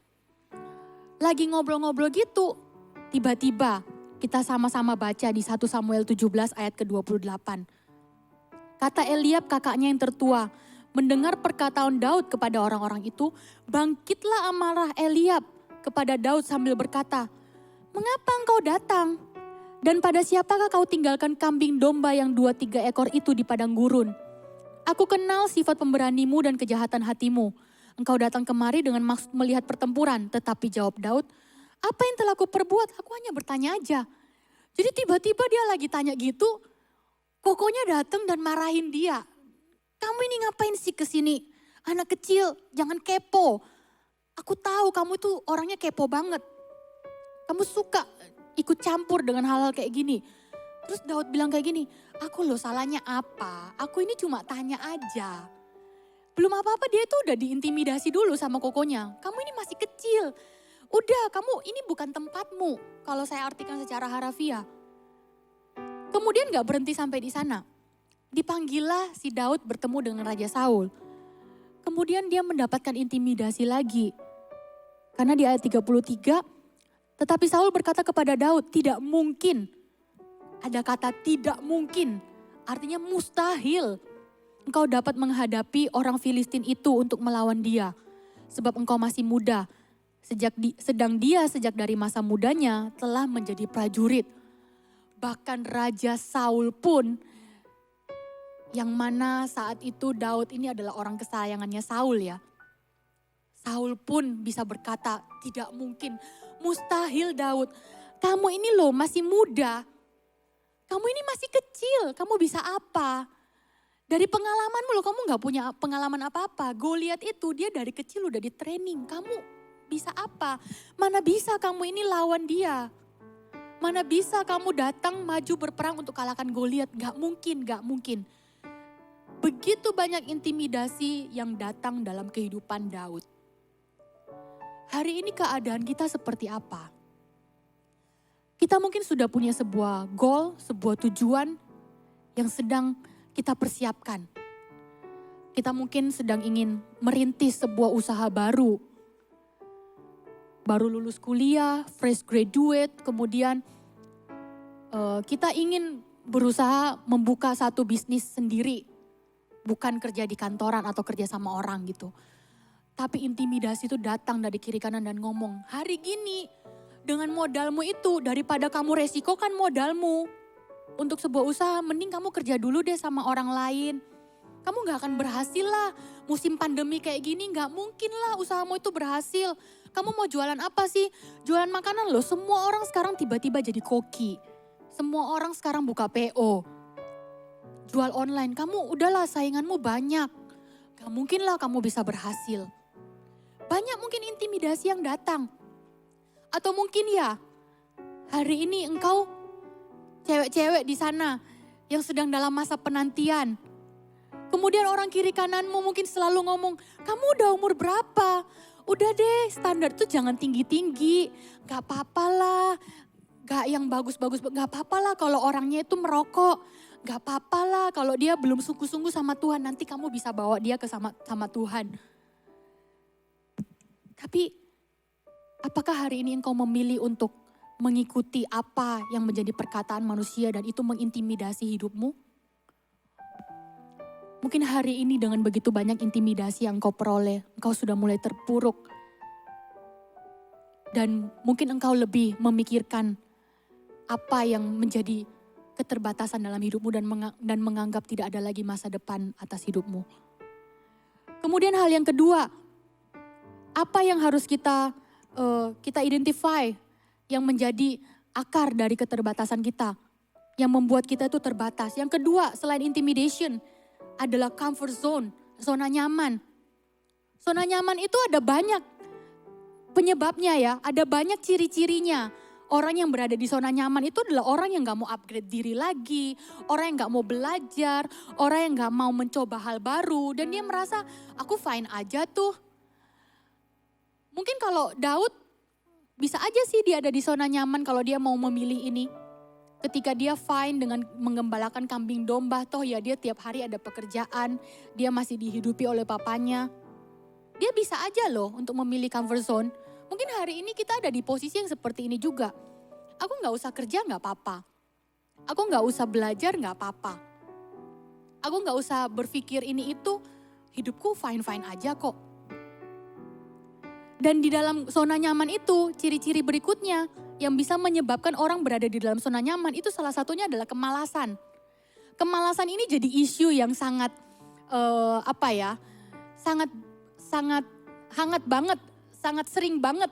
Speaker 5: Lagi ngobrol-ngobrol gitu, tiba-tiba kita sama-sama baca di 1 Samuel 17 ayat ke-28. Kata Eliab kakaknya yang tertua, mendengar perkataan Daud kepada orang-orang itu, bangkitlah amarah Eliab kepada Daud sambil berkata, mengapa engkau datang? Dan pada siapakah kau tinggalkan kambing domba yang 2-3 ekor itu di padang gurun? Aku kenal sifat pemberanimu dan kejahatan hatimu. Engkau datang kemari dengan maksud melihat pertempuran. Tetapi jawab Daud, apa yang telah kuperbuat? Aku hanya bertanya aja. Jadi tiba-tiba dia lagi tanya gitu, kokonya datang dan marahin dia. Kamu ini ngapain sih kesini? Anak kecil, jangan kepo. Aku tahu kamu itu orangnya kepo banget. Kamu suka ikut campur dengan hal-hal kayak gini. Terus Daud bilang kayak gini, aku loh salahnya apa? Aku ini cuma tanya aja. Belum apa-apa dia tuh udah diintimidasi dulu sama kokonya. Kamu ini masih kecil. Udah kamu ini bukan tempatmu. Kalau saya artikan secara harafiah. Kemudian gak berhenti sampai di sana. Dipanggillah si Daud bertemu dengan Raja Saul. Kemudian dia mendapatkan intimidasi lagi. Karena di ayat 33, tetapi Saul berkata kepada Daud, tidak mungkin. Ada kata tidak mungkin, artinya mustahil. Engkau dapat menghadapi orang Filistin itu untuk melawan dia. Sebab engkau masih muda. Sedang dia sejak dari masa mudanya telah menjadi prajurit. Bahkan Raja Saul pun, yang mana saat itu Daud ini adalah orang kesayangannya Saul ya. Saul pun bisa berkata, tidak mungkin, mustahil Daud. Kamu ini loh masih muda. Kamu ini masih kecil, kamu bisa apa? Dari pengalamanmu loh, kamu gak punya pengalaman apa-apa. Goliat itu dia dari kecil udah di training, kamu bisa apa? Mana bisa kamu ini lawan dia? Mana bisa kamu datang maju berperang untuk kalahkan Goliat? Gak mungkin, gak mungkin. Begitu banyak intimidasi yang datang dalam kehidupan Daud. Hari ini keadaan kita seperti apa? Kita mungkin sudah punya sebuah goal, sebuah tujuan yang sedang kita persiapkan. Kita mungkin sedang ingin merintis sebuah usaha baru. Baru lulus kuliah, fresh graduate, kemudian kita ingin berusaha membuka satu bisnis sendiri. Bukan kerja di kantoran atau kerja sama orang gitu. Tapi intimidasi itu datang dari kiri kanan dan ngomong, hari gini dengan modalmu itu daripada kamu resikokan modalmu untuk sebuah usaha, mending kamu kerja dulu deh sama orang lain. Kamu gak akan berhasil lah, musim pandemi kayak gini gak mungkin lah usahamu itu berhasil. Kamu mau jualan apa sih? Jualan makanan loh, semua orang sekarang tiba-tiba jadi koki. Semua orang sekarang buka PO. Jual online, kamu udahlah sainganmu banyak. Gak mungkin lah kamu bisa berhasil. Banyak mungkin intimidasi yang datang. Atau mungkin ya, hari ini engkau cewek-cewek di sana yang sedang dalam masa penantian. Kemudian orang kiri kananmu mungkin selalu ngomong, kamu udah umur berapa? Udah deh standar tuh jangan tinggi-tinggi. Gak apa-apa lah, gak yang bagus-bagus. Gak apa-apa lah kalau orangnya itu merokok. Gak apa-apa lah kalau dia belum sungguh-sungguh sama Tuhan. Nanti kamu bisa bawa dia ke sama Tuhan. Tapi apakah hari ini engkau memilih untuk mengikuti apa yang menjadi perkataan manusia dan itu mengintimidasi hidupmu? Mungkin hari ini dengan begitu banyak intimidasi yang engkau peroleh, engkau sudah mulai terpuruk. Dan mungkin engkau lebih memikirkan apa yang menjadi keterbatasan dalam hidupmu dan menganggap tidak ada lagi masa depan atas hidupmu. Kemudian hal yang kedua, apa yang harus kita identify yang menjadi akar dari keterbatasan kita, yang membuat kita itu terbatas. Yang kedua, selain intimidation, adalah comfort zone, zona nyaman. Zona nyaman itu ada banyak. penyebabnya ya, ada banyak ciri-cirinya. Orang yang berada di zona nyaman itu adalah orang yang gak mau upgrade diri lagi, orang yang gak mau belajar, orang yang gak mau mencoba hal baru, dan dia merasa aku fine aja tuh. Mungkin kalau Daud bisa aja sih dia ada di zona nyaman kalau dia mau memilih ini. Ketika dia fine dengan mengembalakan kambing domba, toh ya dia tiap hari ada pekerjaan, dia masih dihidupi oleh papanya. Dia bisa aja loh untuk memilih comfort zone. Mungkin hari ini kita ada di posisi yang seperti ini juga. Aku gak usah kerja gak apa-apa. Aku gak usah belajar gak apa-apa. Aku gak usah berpikir ini itu, hidupku fine-fine aja kok. Dan di dalam zona nyaman itu, ciri-ciri berikutnya yang bisa menyebabkan orang berada di dalam zona nyaman itu salah satunya adalah kemalasan. Kemalasan ini jadi isu yang sangat sangat hangat banget, sangat sering banget.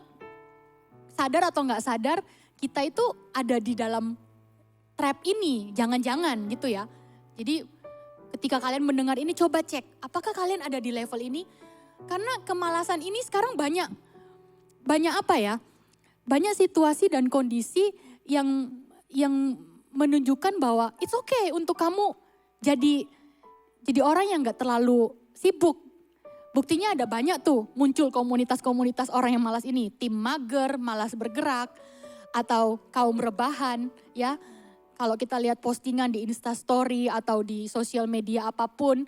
Speaker 5: Sadar atau nggak sadar, kita itu ada di dalam trap ini, jangan-jangan gitu ya. Jadi ketika kalian mendengar ini coba cek, apakah kalian ada di level ini? Karena kemalasan ini sekarang banyak banyak situasi dan kondisi yang menunjukkan bahwa it's okay untuk kamu jadi orang yang gak terlalu sibuk. Buktinya ada banyak tuh muncul komunitas-komunitas orang yang malas ini. Tim mager, malas bergerak, atau kaum rebahan ya. Kalau kita lihat postingan di Instastory atau di sosial media apapun,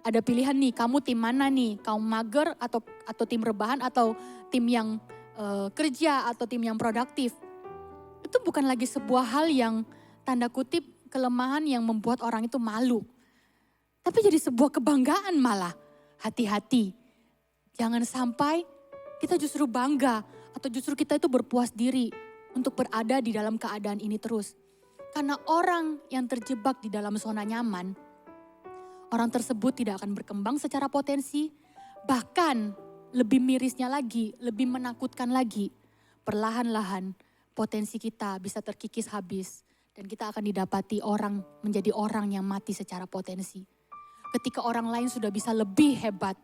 Speaker 5: ada pilihan nih, kamu tim mana nih? Kaum mager atau tim rebahan atau tim yang kerja atau tim yang produktif. Itu bukan lagi sebuah hal yang tanda kutip kelemahan yang membuat orang itu malu. Tapi jadi sebuah kebanggaan malah. Hati-hati, jangan sampai kita justru bangga atau justru kita itu berpuas diri untuk berada di dalam keadaan ini terus. Karena orang yang terjebak di dalam zona nyaman, orang tersebut tidak akan berkembang secara potensi, bahkan lebih mirisnya lagi, lebih menakutkan lagi, perlahan-lahan potensi kita bisa terkikis habis dan kita akan didapati menjadi orang yang mati secara potensi. Ketika orang lain sudah bisa lebih hebat,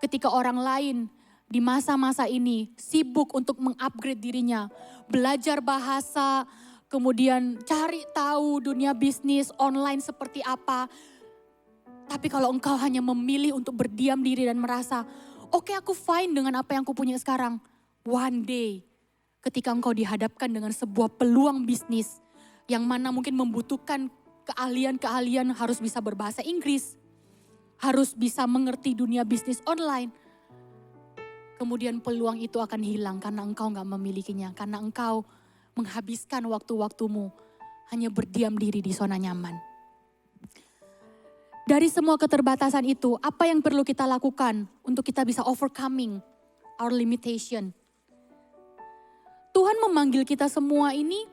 Speaker 5: ketika orang lain di masa-masa ini sibuk untuk mengupgrade dirinya, belajar bahasa, kemudian cari tahu dunia bisnis online seperti apa. Tapi kalau engkau hanya memilih untuk berdiam diri dan merasa, oke, aku fine dengan apa yang aku punya sekarang. One day, ketika engkau dihadapkan dengan sebuah peluang bisnis yang mana mungkin membutuhkan keahlian-keahlian, harus bisa berbahasa Inggris, harus bisa mengerti dunia bisnis online. Kemudian peluang itu akan hilang karena engkau gak memilikinya. Karena engkau menghabiskan waktu-waktumu hanya berdiam diri di zona nyaman. Dari semua keterbatasan itu, apa yang perlu kita lakukan untuk kita bisa overcoming our limitation? Tuhan memanggil kita semua ini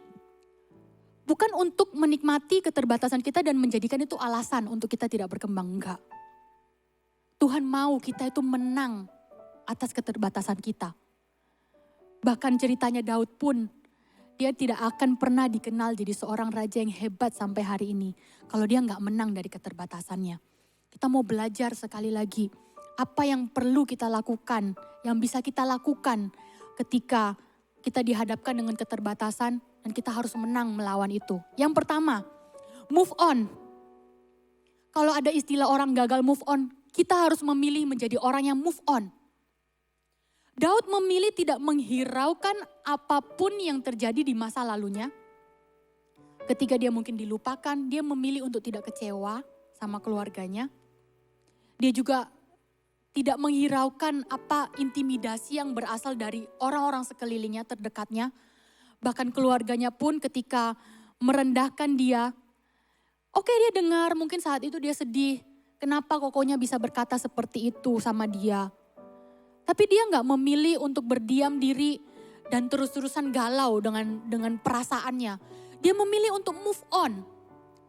Speaker 5: bukan untuk menikmati keterbatasan kita dan menjadikan itu alasan untuk kita tidak berkembang, enggak. Tuhan mau kita itu menang atas keterbatasan kita. Bahkan ceritanya Daud pun, dia tidak akan pernah dikenal jadi seorang raja yang hebat sampai hari ini. Kalau dia nggak menang dari keterbatasannya. Kita mau belajar sekali lagi, apa yang perlu kita lakukan, yang bisa kita lakukan ketika kita dihadapkan dengan keterbatasan dan kita harus menang melawan itu. Yang pertama, move on. Kalau ada istilah orang gagal move on, kita harus memilih menjadi orang yang move on. Daud memilih tidak menghiraukan apapun yang terjadi di masa lalunya. Ketika dia mungkin dilupakan, dia memilih untuk tidak kecewa sama keluarganya. Dia juga tidak menghiraukan apa intimidasi yang berasal dari orang-orang sekelilingnya terdekatnya. Bahkan keluarganya pun ketika merendahkan dia, oke, dia dengar, mungkin saat itu dia sedih. Kenapa kokonya bisa berkata seperti itu sama dia. Tapi dia gak memilih untuk berdiam diri dan terus-terusan galau dengan perasaannya. Dia memilih untuk move on.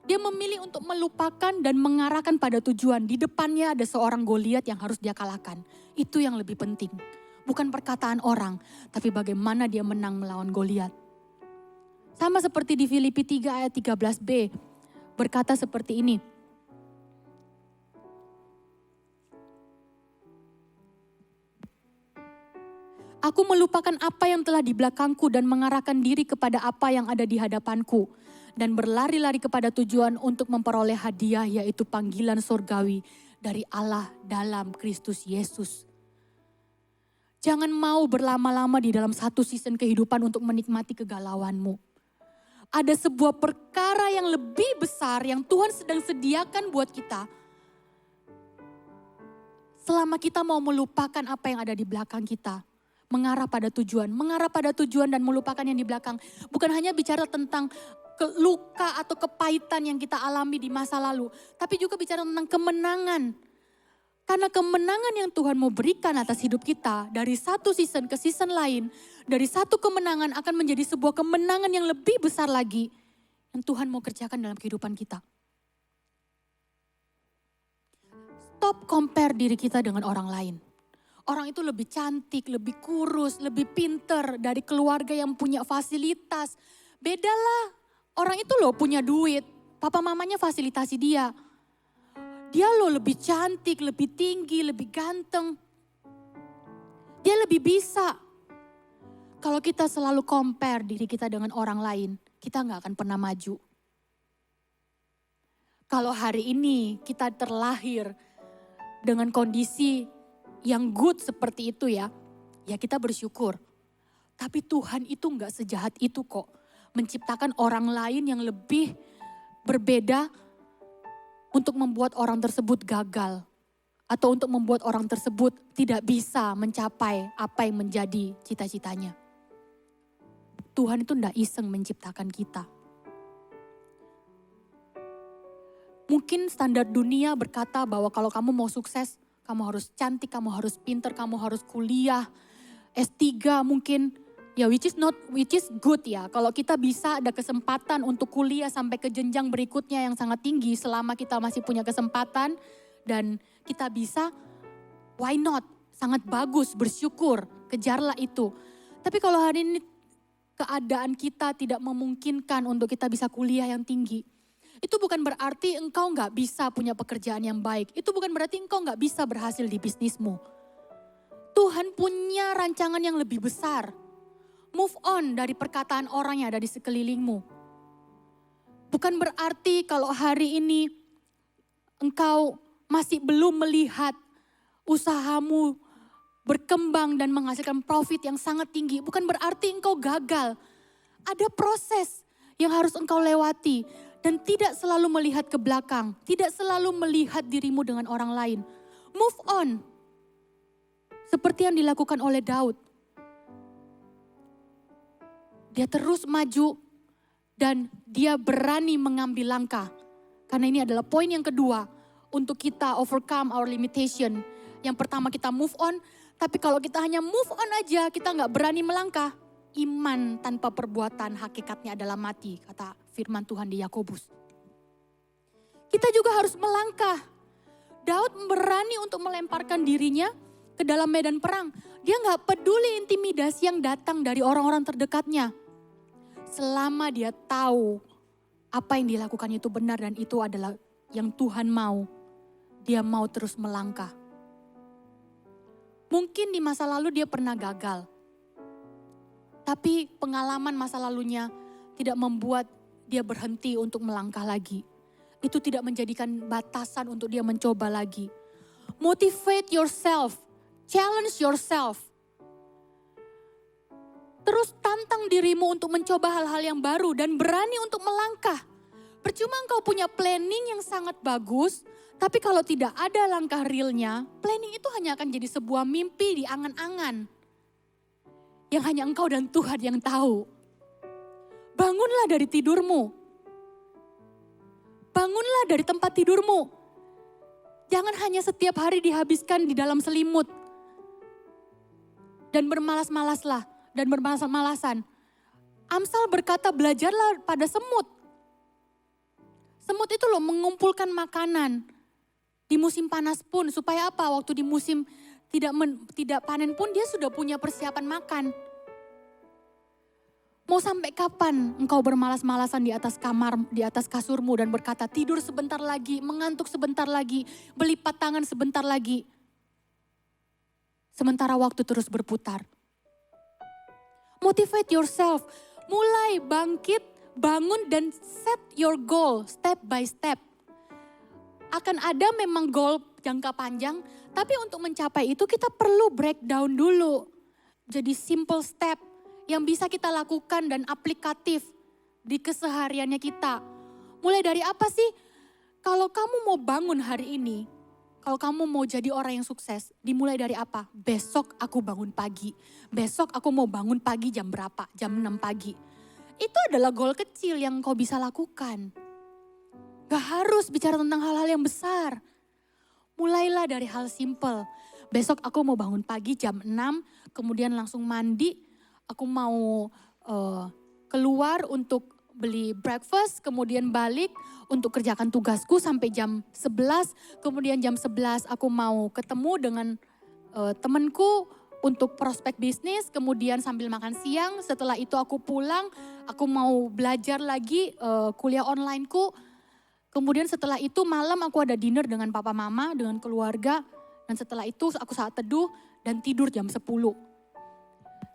Speaker 5: Dia memilih untuk melupakan dan mengarahkan pada tujuan. Di depannya ada seorang Goliat yang harus dia kalahkan. Itu yang lebih penting. Bukan perkataan orang, tapi bagaimana dia menang melawan Goliat. Sama seperti di Filipi 3 ayat 13b. Berkata seperti ini. Aku melupakan apa yang telah di belakangku dan mengarahkan diri kepada apa yang ada di hadapanku. Dan berlari-lari kepada tujuan untuk memperoleh hadiah, yaitu panggilan surgawi dari Allah dalam Kristus Yesus. Jangan mau berlama-lama di dalam satu season kehidupan untuk menikmati kegalauanmu. Ada sebuah perkara yang lebih besar yang Tuhan sedang sediakan buat kita. Selama kita mau melupakan apa yang ada di belakang kita. Mengarah pada tujuan dan melupakan yang di belakang. Bukan hanya bicara tentang luka atau kepahitan yang kita alami di masa lalu. Tapi juga bicara tentang kemenangan. Karena kemenangan yang Tuhan mau berikan atas hidup kita. Dari satu season ke season lain. Dari satu kemenangan akan menjadi sebuah kemenangan yang lebih besar lagi. Yang Tuhan mau kerjakan dalam kehidupan kita. Stop compare diri kita dengan orang lain. Orang itu lebih cantik, lebih kurus, lebih pinter dari keluarga yang punya fasilitas. Bedalah. Orang itu loh punya duit, papa mamanya fasilitasi dia. Dia loh lebih cantik, lebih tinggi, lebih ganteng. Dia lebih bisa. Kalau kita selalu compare diri kita dengan orang lain, kita gak akan pernah maju. Kalau hari ini kita terlahir dengan kondisi yang good seperti itu ya kita bersyukur. Tapi Tuhan itu gak sejahat itu kok. Menciptakan orang lain yang lebih berbeda untuk membuat orang tersebut gagal. Atau untuk membuat orang tersebut tidak bisa mencapai apa yang menjadi cita-citanya. Tuhan itu tidak iseng menciptakan kita. Mungkin standar dunia berkata bahwa kalau kamu mau sukses, kamu harus cantik, kamu harus pinter, kamu harus kuliah. S3 mungkin. Ya which is good ya. Kalau kita bisa ada kesempatan untuk kuliah sampai ke jenjang berikutnya yang sangat tinggi selama kita masih punya kesempatan dan kita bisa, why not? Sangat bagus, bersyukur, kejarlah itu. Tapi kalau hari ini keadaan kita tidak memungkinkan untuk kita bisa kuliah yang tinggi, itu bukan berarti engkau gak bisa punya pekerjaan yang baik. Itu bukan berarti engkau gak bisa berhasil di bisnismu. Tuhan punya rancangan yang lebih besar. Move on dari perkataan orang yang ada di sekelilingmu. Bukan berarti kalau hari ini engkau masih belum melihat usahamu berkembang dan menghasilkan profit yang sangat tinggi. Bukan berarti engkau gagal. Ada proses yang harus engkau lewati. Dan tidak selalu melihat ke belakang. Tidak selalu melihat dirimu dengan orang lain. Move on. Seperti yang dilakukan oleh Daud. Dia terus maju dan dia berani mengambil langkah. Karena ini adalah poin yang kedua untuk kita overcome our limitation. Yang pertama kita move on, tapi kalau kita hanya move on aja, kita gak berani melangkah. Iman tanpa perbuatan hakikatnya adalah mati, kata firman Tuhan di Yakobus. Kita juga harus melangkah. Daud berani untuk melemparkan dirinya ke dalam medan perang. Dia gak peduli intimidasi yang datang dari orang-orang terdekatnya. Selama dia tahu apa yang dilakukan itu benar dan itu adalah yang Tuhan mau. Dia mau terus melangkah. Mungkin di masa lalu dia pernah gagal. Tapi pengalaman masa lalunya tidak membuat dia berhenti untuk melangkah lagi. Itu tidak menjadikan batasan untuk dia mencoba lagi. Motivate yourself. Challenge yourself. Terus tantang dirimu untuk mencoba hal-hal yang baru dan berani untuk melangkah. Percuma engkau punya planning yang sangat bagus, tapi kalau tidak ada langkah realnya, planning itu hanya akan jadi sebuah mimpi di angan-angan. Yang hanya engkau dan Tuhan yang tahu. Bangunlah dari tidurmu. Bangunlah dari tempat tidurmu. Jangan hanya setiap hari dihabiskan di dalam selimut. Dan bermalas-malaslah. Dan bermalas-malasan. Amsal berkata belajarlah pada semut. Semut itu loh mengumpulkan makanan. Di musim panas pun supaya apa? Waktu di musim tidak panen pun dia sudah punya persiapan makan. Mau sampai kapan engkau bermalas-malasan di atas kamar, di atas kasurmu dan berkata tidur sebentar lagi, mengantuk sebentar lagi, belipat tangan sebentar lagi. Sementara waktu terus berputar. Motivate yourself. Mulai bangkit, bangun dan set your goal step by step. Akan ada memang goal jangka panjang, tapi untuk mencapai itu kita perlu breakdown dulu. Jadi simple step yang bisa kita lakukan dan aplikatif di kesehariannya kita. Mulai dari apa sih? Kalau kamu mau bangun hari ini, kalau kamu mau jadi orang yang sukses, dimulai dari apa? Besok aku bangun pagi. Besok aku mau bangun pagi jam berapa? Jam 6 pagi. Itu adalah goal kecil yang kau bisa lakukan. Gak harus bicara tentang hal-hal yang besar. Mulailah dari hal simple. Besok aku mau bangun pagi jam 6, kemudian langsung mandi. Aku mau keluar untuk beli breakfast, kemudian balik untuk kerjakan tugasku sampai jam 11. Kemudian jam 11 aku mau ketemu dengan temanku untuk prospek bisnis. Kemudian sambil makan siang, setelah itu aku pulang, aku mau belajar lagi kuliah onlineku. Kemudian setelah itu malam aku ada dinner dengan papa mama, dengan keluarga. Dan setelah itu aku saat teduh dan tidur jam 10.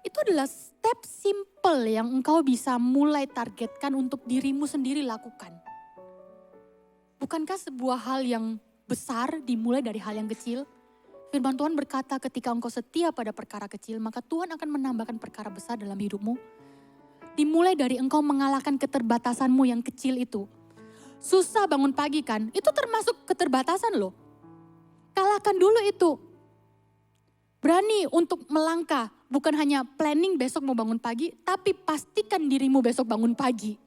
Speaker 5: Itu adalah step simple yang engkau bisa mulai targetkan untuk dirimu sendiri lakukan. Bukankah sebuah hal yang besar dimulai dari hal yang kecil? Firman Tuhan berkata ketika engkau setia pada perkara kecil, maka Tuhan akan menambahkan perkara besar dalam hidupmu. Dimulai dari engkau mengalahkan keterbatasanmu yang kecil itu. Susah bangun pagi kan, itu termasuk keterbatasan loh. Kalahkan dulu itu. Berani untuk melangkah, bukan hanya planning besok mau bangun pagi, tapi pastikan dirimu besok bangun pagi.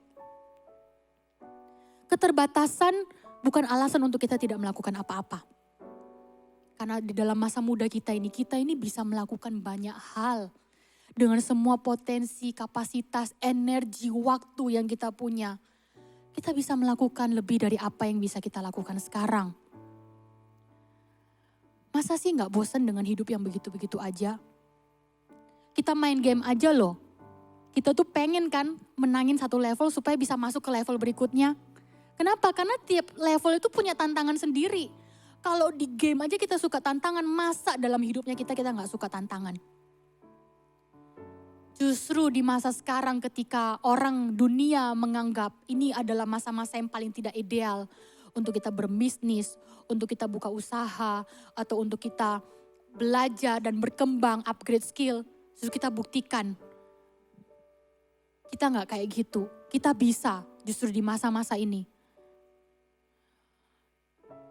Speaker 5: Keterbatasan bukan alasan untuk kita tidak melakukan apa-apa. Karena di dalam masa muda kita ini bisa melakukan banyak hal. Dengan semua potensi, kapasitas, energi, waktu yang kita punya. Kita bisa melakukan lebih dari apa yang bisa kita lakukan sekarang. Masa sih gak bosan dengan hidup yang begitu-begitu aja? Kita main game aja loh. Kita tuh pengen kan menangin satu level supaya bisa masuk ke level berikutnya. Kenapa? Karena tiap level itu punya tantangan sendiri. Kalau di game aja kita suka tantangan, masa dalam hidupnya kita gak suka tantangan? Justru di masa sekarang ketika orang dunia menganggap ini adalah masa-masa yang paling tidak ideal untuk kita berbisnis, untuk kita buka usaha, atau untuk kita belajar dan berkembang, upgrade skill. Justru kita buktikan, kita gak kayak gitu. Kita bisa justru di masa-masa ini.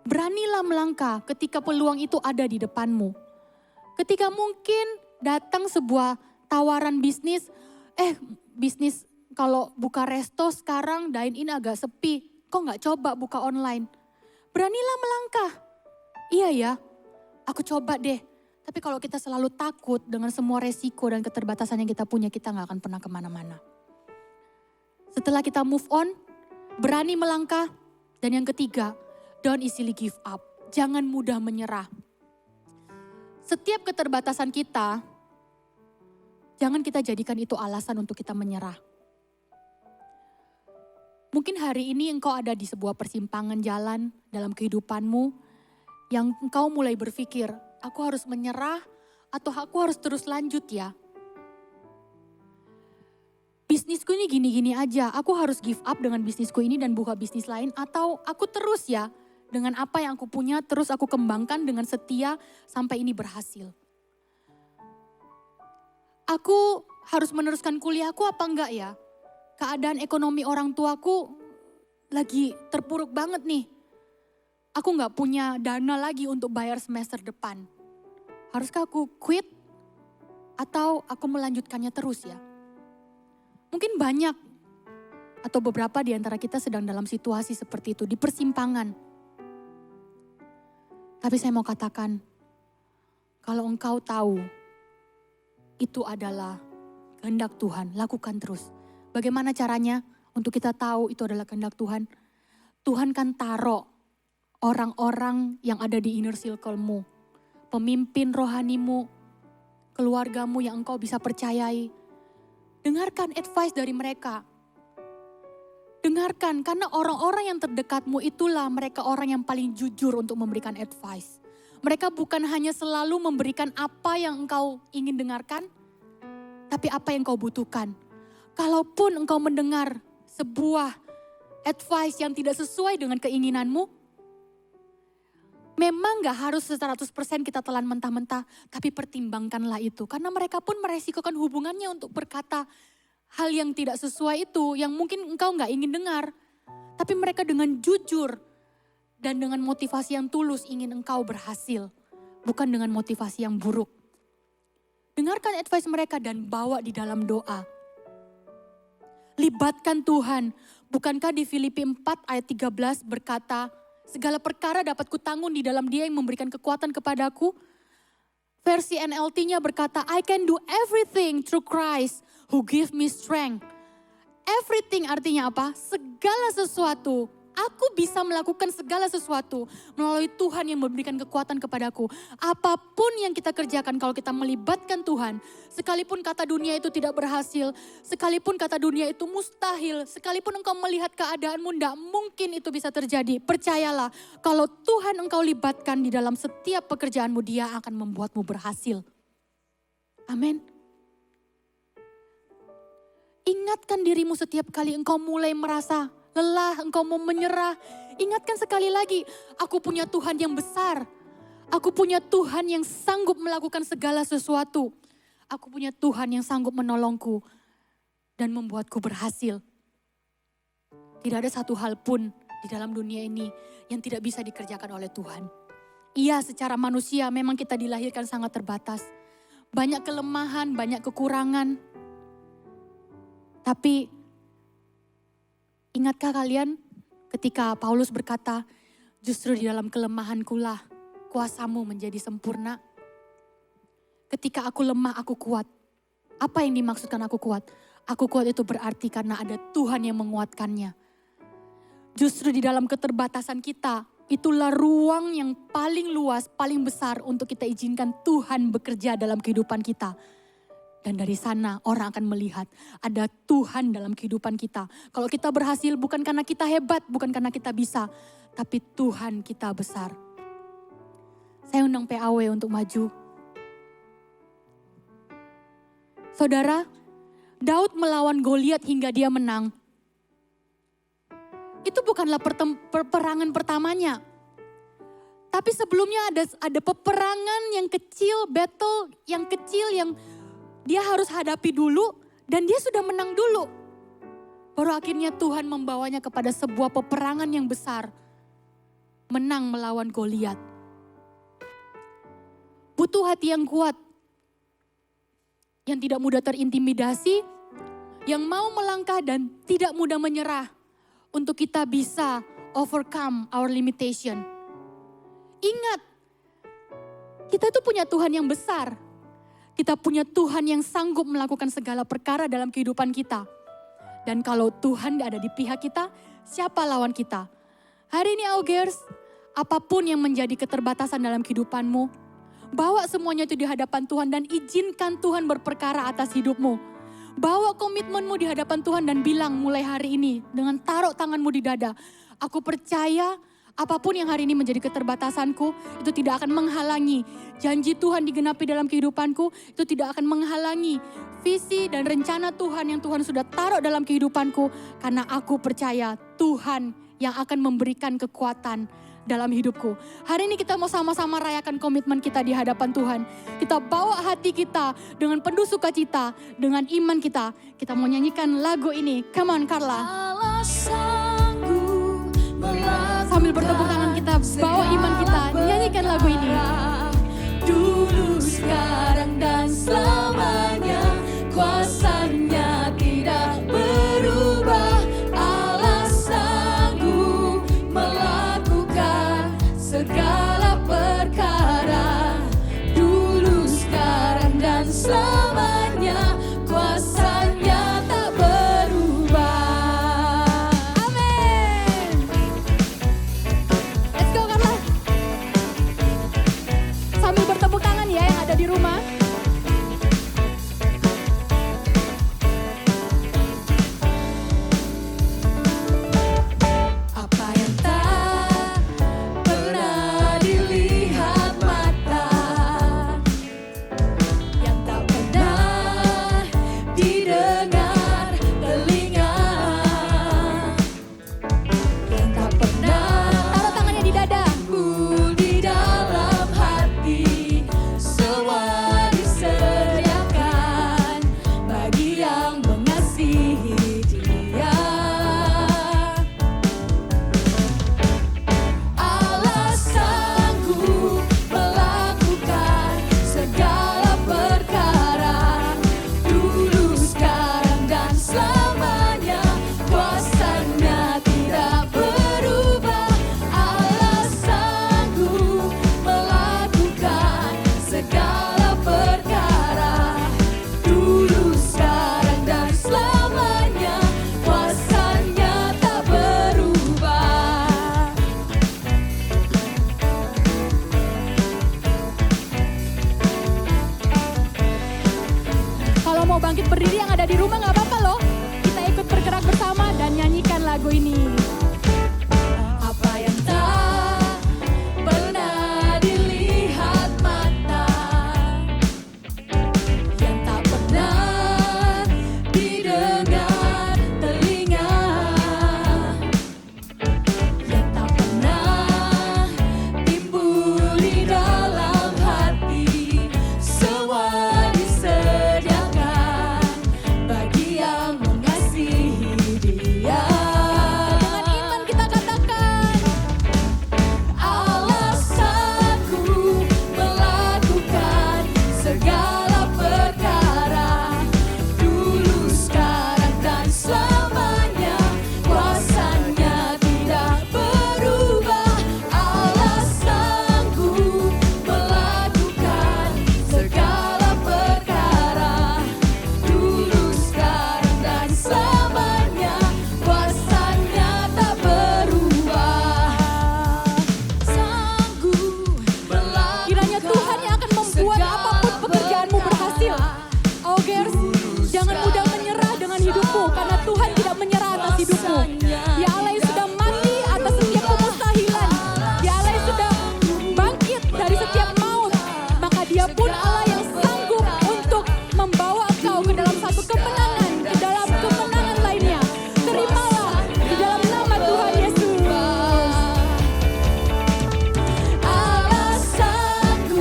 Speaker 5: Beranilah melangkah ketika peluang itu ada di depanmu. Ketika mungkin datang sebuah tawaran bisnis, bisnis kalau buka resto sekarang dine-in agak sepi, kok gak coba buka online? Beranilah melangkah. Iya ya, aku coba deh. Tapi kalau kita selalu takut dengan semua resiko dan keterbatasan yang kita punya, kita gak akan pernah kemana-mana. Setelah kita move on, berani melangkah. Dan yang ketiga, don't easily give up. Jangan mudah menyerah. Setiap keterbatasan kita, jangan kita jadikan itu alasan untuk kita menyerah. Mungkin hari ini engkau ada di sebuah persimpangan jalan dalam kehidupanmu yang engkau mulai berpikir, aku harus menyerah atau aku harus terus lanjut ya? Bisnisku ini gini-gini aja, aku harus give up dengan bisnisku ini dan buka bisnis lain atau aku terus ya dengan apa yang aku punya terus aku kembangkan dengan setia sampai ini berhasil. Aku harus meneruskan kuliahku apa enggak ya? Keadaan ekonomi orang tuaku lagi terpuruk banget nih. Aku gak punya dana lagi untuk bayar semester depan. Haruskah aku quit? Atau aku melanjutkannya terus ya? Mungkin banyak atau beberapa di antara kita sedang dalam situasi seperti itu, di persimpangan. Tapi saya mau katakan, kalau engkau tahu itu adalah kehendak Tuhan, lakukan terus. Bagaimana caranya untuk kita tahu itu adalah kehendak Tuhan? Tuhan kan taruh orang-orang yang ada di inner circle-mu, pemimpin rohanimu, keluargamu yang engkau bisa percayai. Dengarkan advice dari mereka. Dengarkan, karena orang-orang yang terdekatmu itulah mereka orang yang paling jujur untuk memberikan advice. Mereka bukan hanya selalu memberikan apa yang engkau ingin dengarkan, tapi apa yang kau butuhkan. Kalaupun engkau mendengar sebuah advice yang tidak sesuai dengan keinginanmu, memang gak harus 100% kita telan mentah-mentah, tapi pertimbangkanlah itu. Karena mereka pun meresikokan hubungannya untuk berkata hal yang tidak sesuai itu, yang mungkin engkau gak ingin dengar. Tapi mereka dengan jujur dan dengan motivasi yang tulus ingin engkau berhasil. Bukan dengan motivasi yang buruk. Dengarkan advice mereka dan bawa di dalam doa. Libatkan Tuhan. Bukankah di Filipi 4 ayat 13 berkata, segala perkara dapat kutanggung di dalam Dia yang memberikan kekuatan kepadaku. Versi NLT-nya berkata, I can do everything through Christ who give me strength. Everything artinya apa? Segala sesuatu. Aku bisa melakukan segala sesuatu melalui Tuhan yang memberikan kekuatan kepadaku. Apapun yang kita kerjakan kalau kita melibatkan Tuhan, sekalipun kata dunia itu tidak berhasil, sekalipun kata dunia itu mustahil, sekalipun engkau melihat keadaanmu tidak mungkin itu bisa terjadi. Percayalah, kalau Tuhan engkau libatkan di dalam setiap pekerjaanmu, Dia akan membuatmu berhasil. Amin. Ingatkan dirimu setiap kali engkau mulai merasa lelah, engkau mau menyerah. Ingatkan sekali lagi, aku punya Tuhan yang besar. Aku punya Tuhan yang sanggup melakukan segala sesuatu. Aku punya Tuhan yang sanggup menolongku dan membuatku berhasil. Tidak ada satu hal pun di dalam dunia ini yang tidak bisa dikerjakan oleh Tuhan. Iya, secara manusia memang kita dilahirkan sangat terbatas. Banyak kelemahan, banyak kekurangan. Tapi ingatkah kalian ketika Paulus berkata, justru di dalam kelemahankulah kuasamu menjadi sempurna. Ketika aku lemah, aku kuat. Apa yang dimaksudkan aku kuat? Aku kuat itu berarti karena ada Tuhan yang menguatkannya. Justru di dalam keterbatasan kita, itulah ruang yang paling luas, paling besar untuk kita izinkan Tuhan bekerja dalam kehidupan kita. Dan dari sana orang akan melihat ada Tuhan dalam kehidupan kita. Kalau kita berhasil bukan karena kita hebat, bukan karena kita bisa. Tapi Tuhan kita besar. Saya undang PAW untuk maju. Saudara, Daud melawan Goliat hingga dia menang. Itu bukanlah peperangan pertamanya. Tapi sebelumnya ada peperangan yang kecil, battle yang kecil yang dia harus hadapi dulu dan dia sudah menang dulu. Baru akhirnya Tuhan membawanya kepada sebuah peperangan yang besar. Menang melawan Goliat. Butuh hati yang kuat. Yang tidak mudah terintimidasi. Yang mau melangkah dan tidak mudah menyerah. Untuk kita bisa overcome our limitation. Ingat, kita itu punya Tuhan yang besar. Kita punya Tuhan yang sanggup melakukan segala perkara dalam kehidupan kita. Dan kalau Tuhan ada di pihak kita, siapa lawan kita? Hari ini Augers, apapun yang menjadi keterbatasan dalam kehidupanmu, bawa semuanya itu di hadapan Tuhan dan izinkan Tuhan berperkara atas hidupmu. Bawa komitmenmu di hadapan Tuhan dan bilang mulai hari ini dengan taruh tanganmu di dada, aku percaya apapun yang hari ini menjadi keterbatasanku, itu tidak akan menghalangi janji Tuhan digenapi dalam kehidupanku, itu tidak akan menghalangi visi dan rencana Tuhan yang Tuhan sudah taruh dalam kehidupanku. Karena aku percaya Tuhan yang akan memberikan kekuatan dalam hidupku. Hari ini kita mau sama-sama rayakan komitmen kita di hadapan Tuhan. Kita bawa hati kita dengan penuh sukacita, dengan iman kita. Kita mau nyanyikan lagu ini. Come on Carla. Sambil bertepuk tangan kita bawa iman kita, nyanyikan lagu ini.
Speaker 4: Dulu, sekarang dan selamanya, kuasanya tidak berubah. Allah sanggup melakukan segala perkara. Dulu, sekarang dan selamanya, kuasanya tak berubah. Amin.
Speaker 5: Let's go Carla. Sambil bertepuk tangan ya yang ada di rumah. Bangkit Berdiri yang ada di rumah gak apa-apa loh. Kita ikut bergerak bersama dan nyanyikan lagu ini.
Speaker 4: Apa yang tak pernah dilihat mata, yang tak pernah didengar telinga, yang tak pernah timbul di dalam hati, semua disediakan bagi yang mengasihi Dia.
Speaker 5: Dengan iman kita katakan,
Speaker 4: Alasanku melakukan segala perkara, dulu, sekarang, dan selamanya, kuasanya tidak berubah. Alasanku melakukan segala perkara, dulu, sekarang, dan selamanya, kuasanya tak berubah. Sanggup melakukan
Speaker 5: kiranya Tuhan yang akan membuat apapun pekerjaanmu berhasil. Oh girls, jangan mudah menyerah dengan hidupmu, karena Tuhan tidak menyerah atas hidupmu. Dia Allah yang sudah mati atas setiap kemustahilan. Dia Allah yang sudah bangkit dari setiap maut. Maka Dia pun Allah yang sanggup untuk membawa kau ke dalam satu kemenangan, ke dalam kemenangan lainnya. Terimalah di dalam nama Tuhan Yesus.
Speaker 4: Alasanku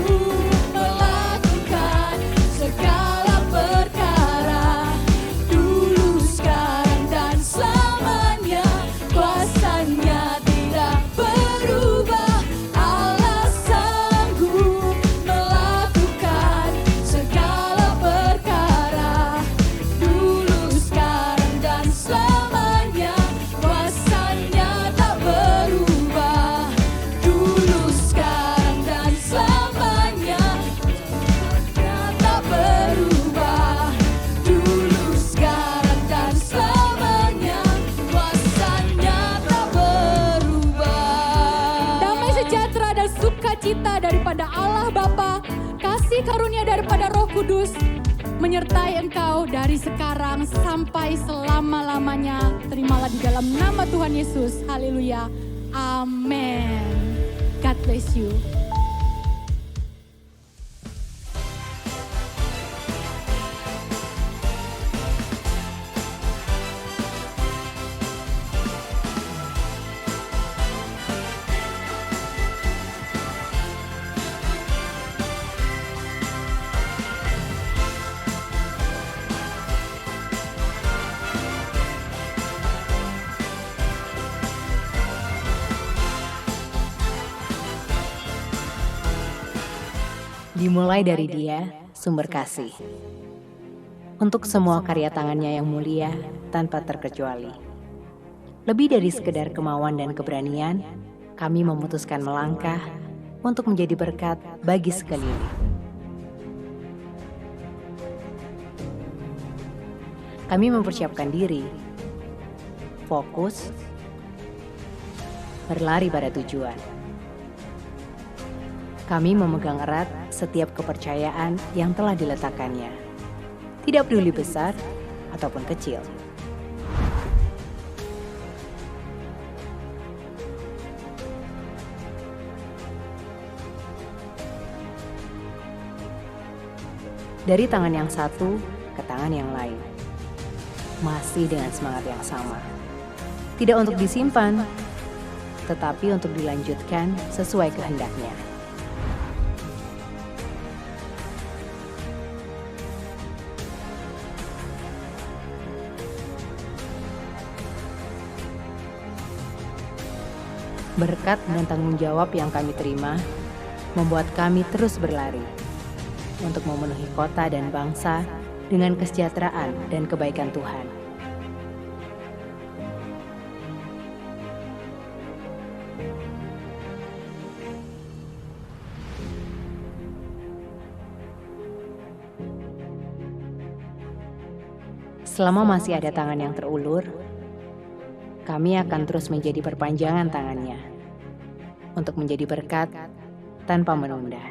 Speaker 4: melakukan segala perkara, dulu, sekarang, dan selamanya, kuasanya tidak berubah. Alasanku melakukan segala perkara, dulu, sekarang, dan selamanya, kuasanya tak berubah. Dulu, sekarang, dan selamanya, tak berubah. Dulu, sekarang, dan selamanya, kuasanya tak berubah.
Speaker 5: Damai sejahtera dan sukacita daripada Allah Bapa, kasih karunia daripada Roh Kudus, menyertai engkau dari sekarang sampai selama-lamanya. Terimalah di dalam nama Tuhan Yesus. Haleluya. Amin. God bless you.
Speaker 6: Dimulai dari Dia, sumber kasih. Untuk semua karya tangannya yang mulia, tanpa terkecuali. Lebih dari sekedar kemauan dan keberanian, kami memutuskan melangkah untuk menjadi berkat bagi sekeliling. Kami mempersiapkan diri, fokus, berlari pada tujuan. Kami memegang erat setiap kepercayaan yang telah diletakkannya. Tidak peduli besar ataupun kecil. Dari tangan yang satu ke tangan yang lain. Masih dengan semangat yang sama. Tidak untuk disimpan, tetapi untuk dilanjutkan sesuai kehendaknya. Berkat dan tanggung jawab yang kami terima, membuat kami terus berlari untuk memenuhi kota dan bangsa dengan kesejahteraan dan kebaikan Tuhan. Selama masih ada tangan yang terulur, kami akan terus menjadi perpanjangan tangannya untuk menjadi berkat tanpa menunda.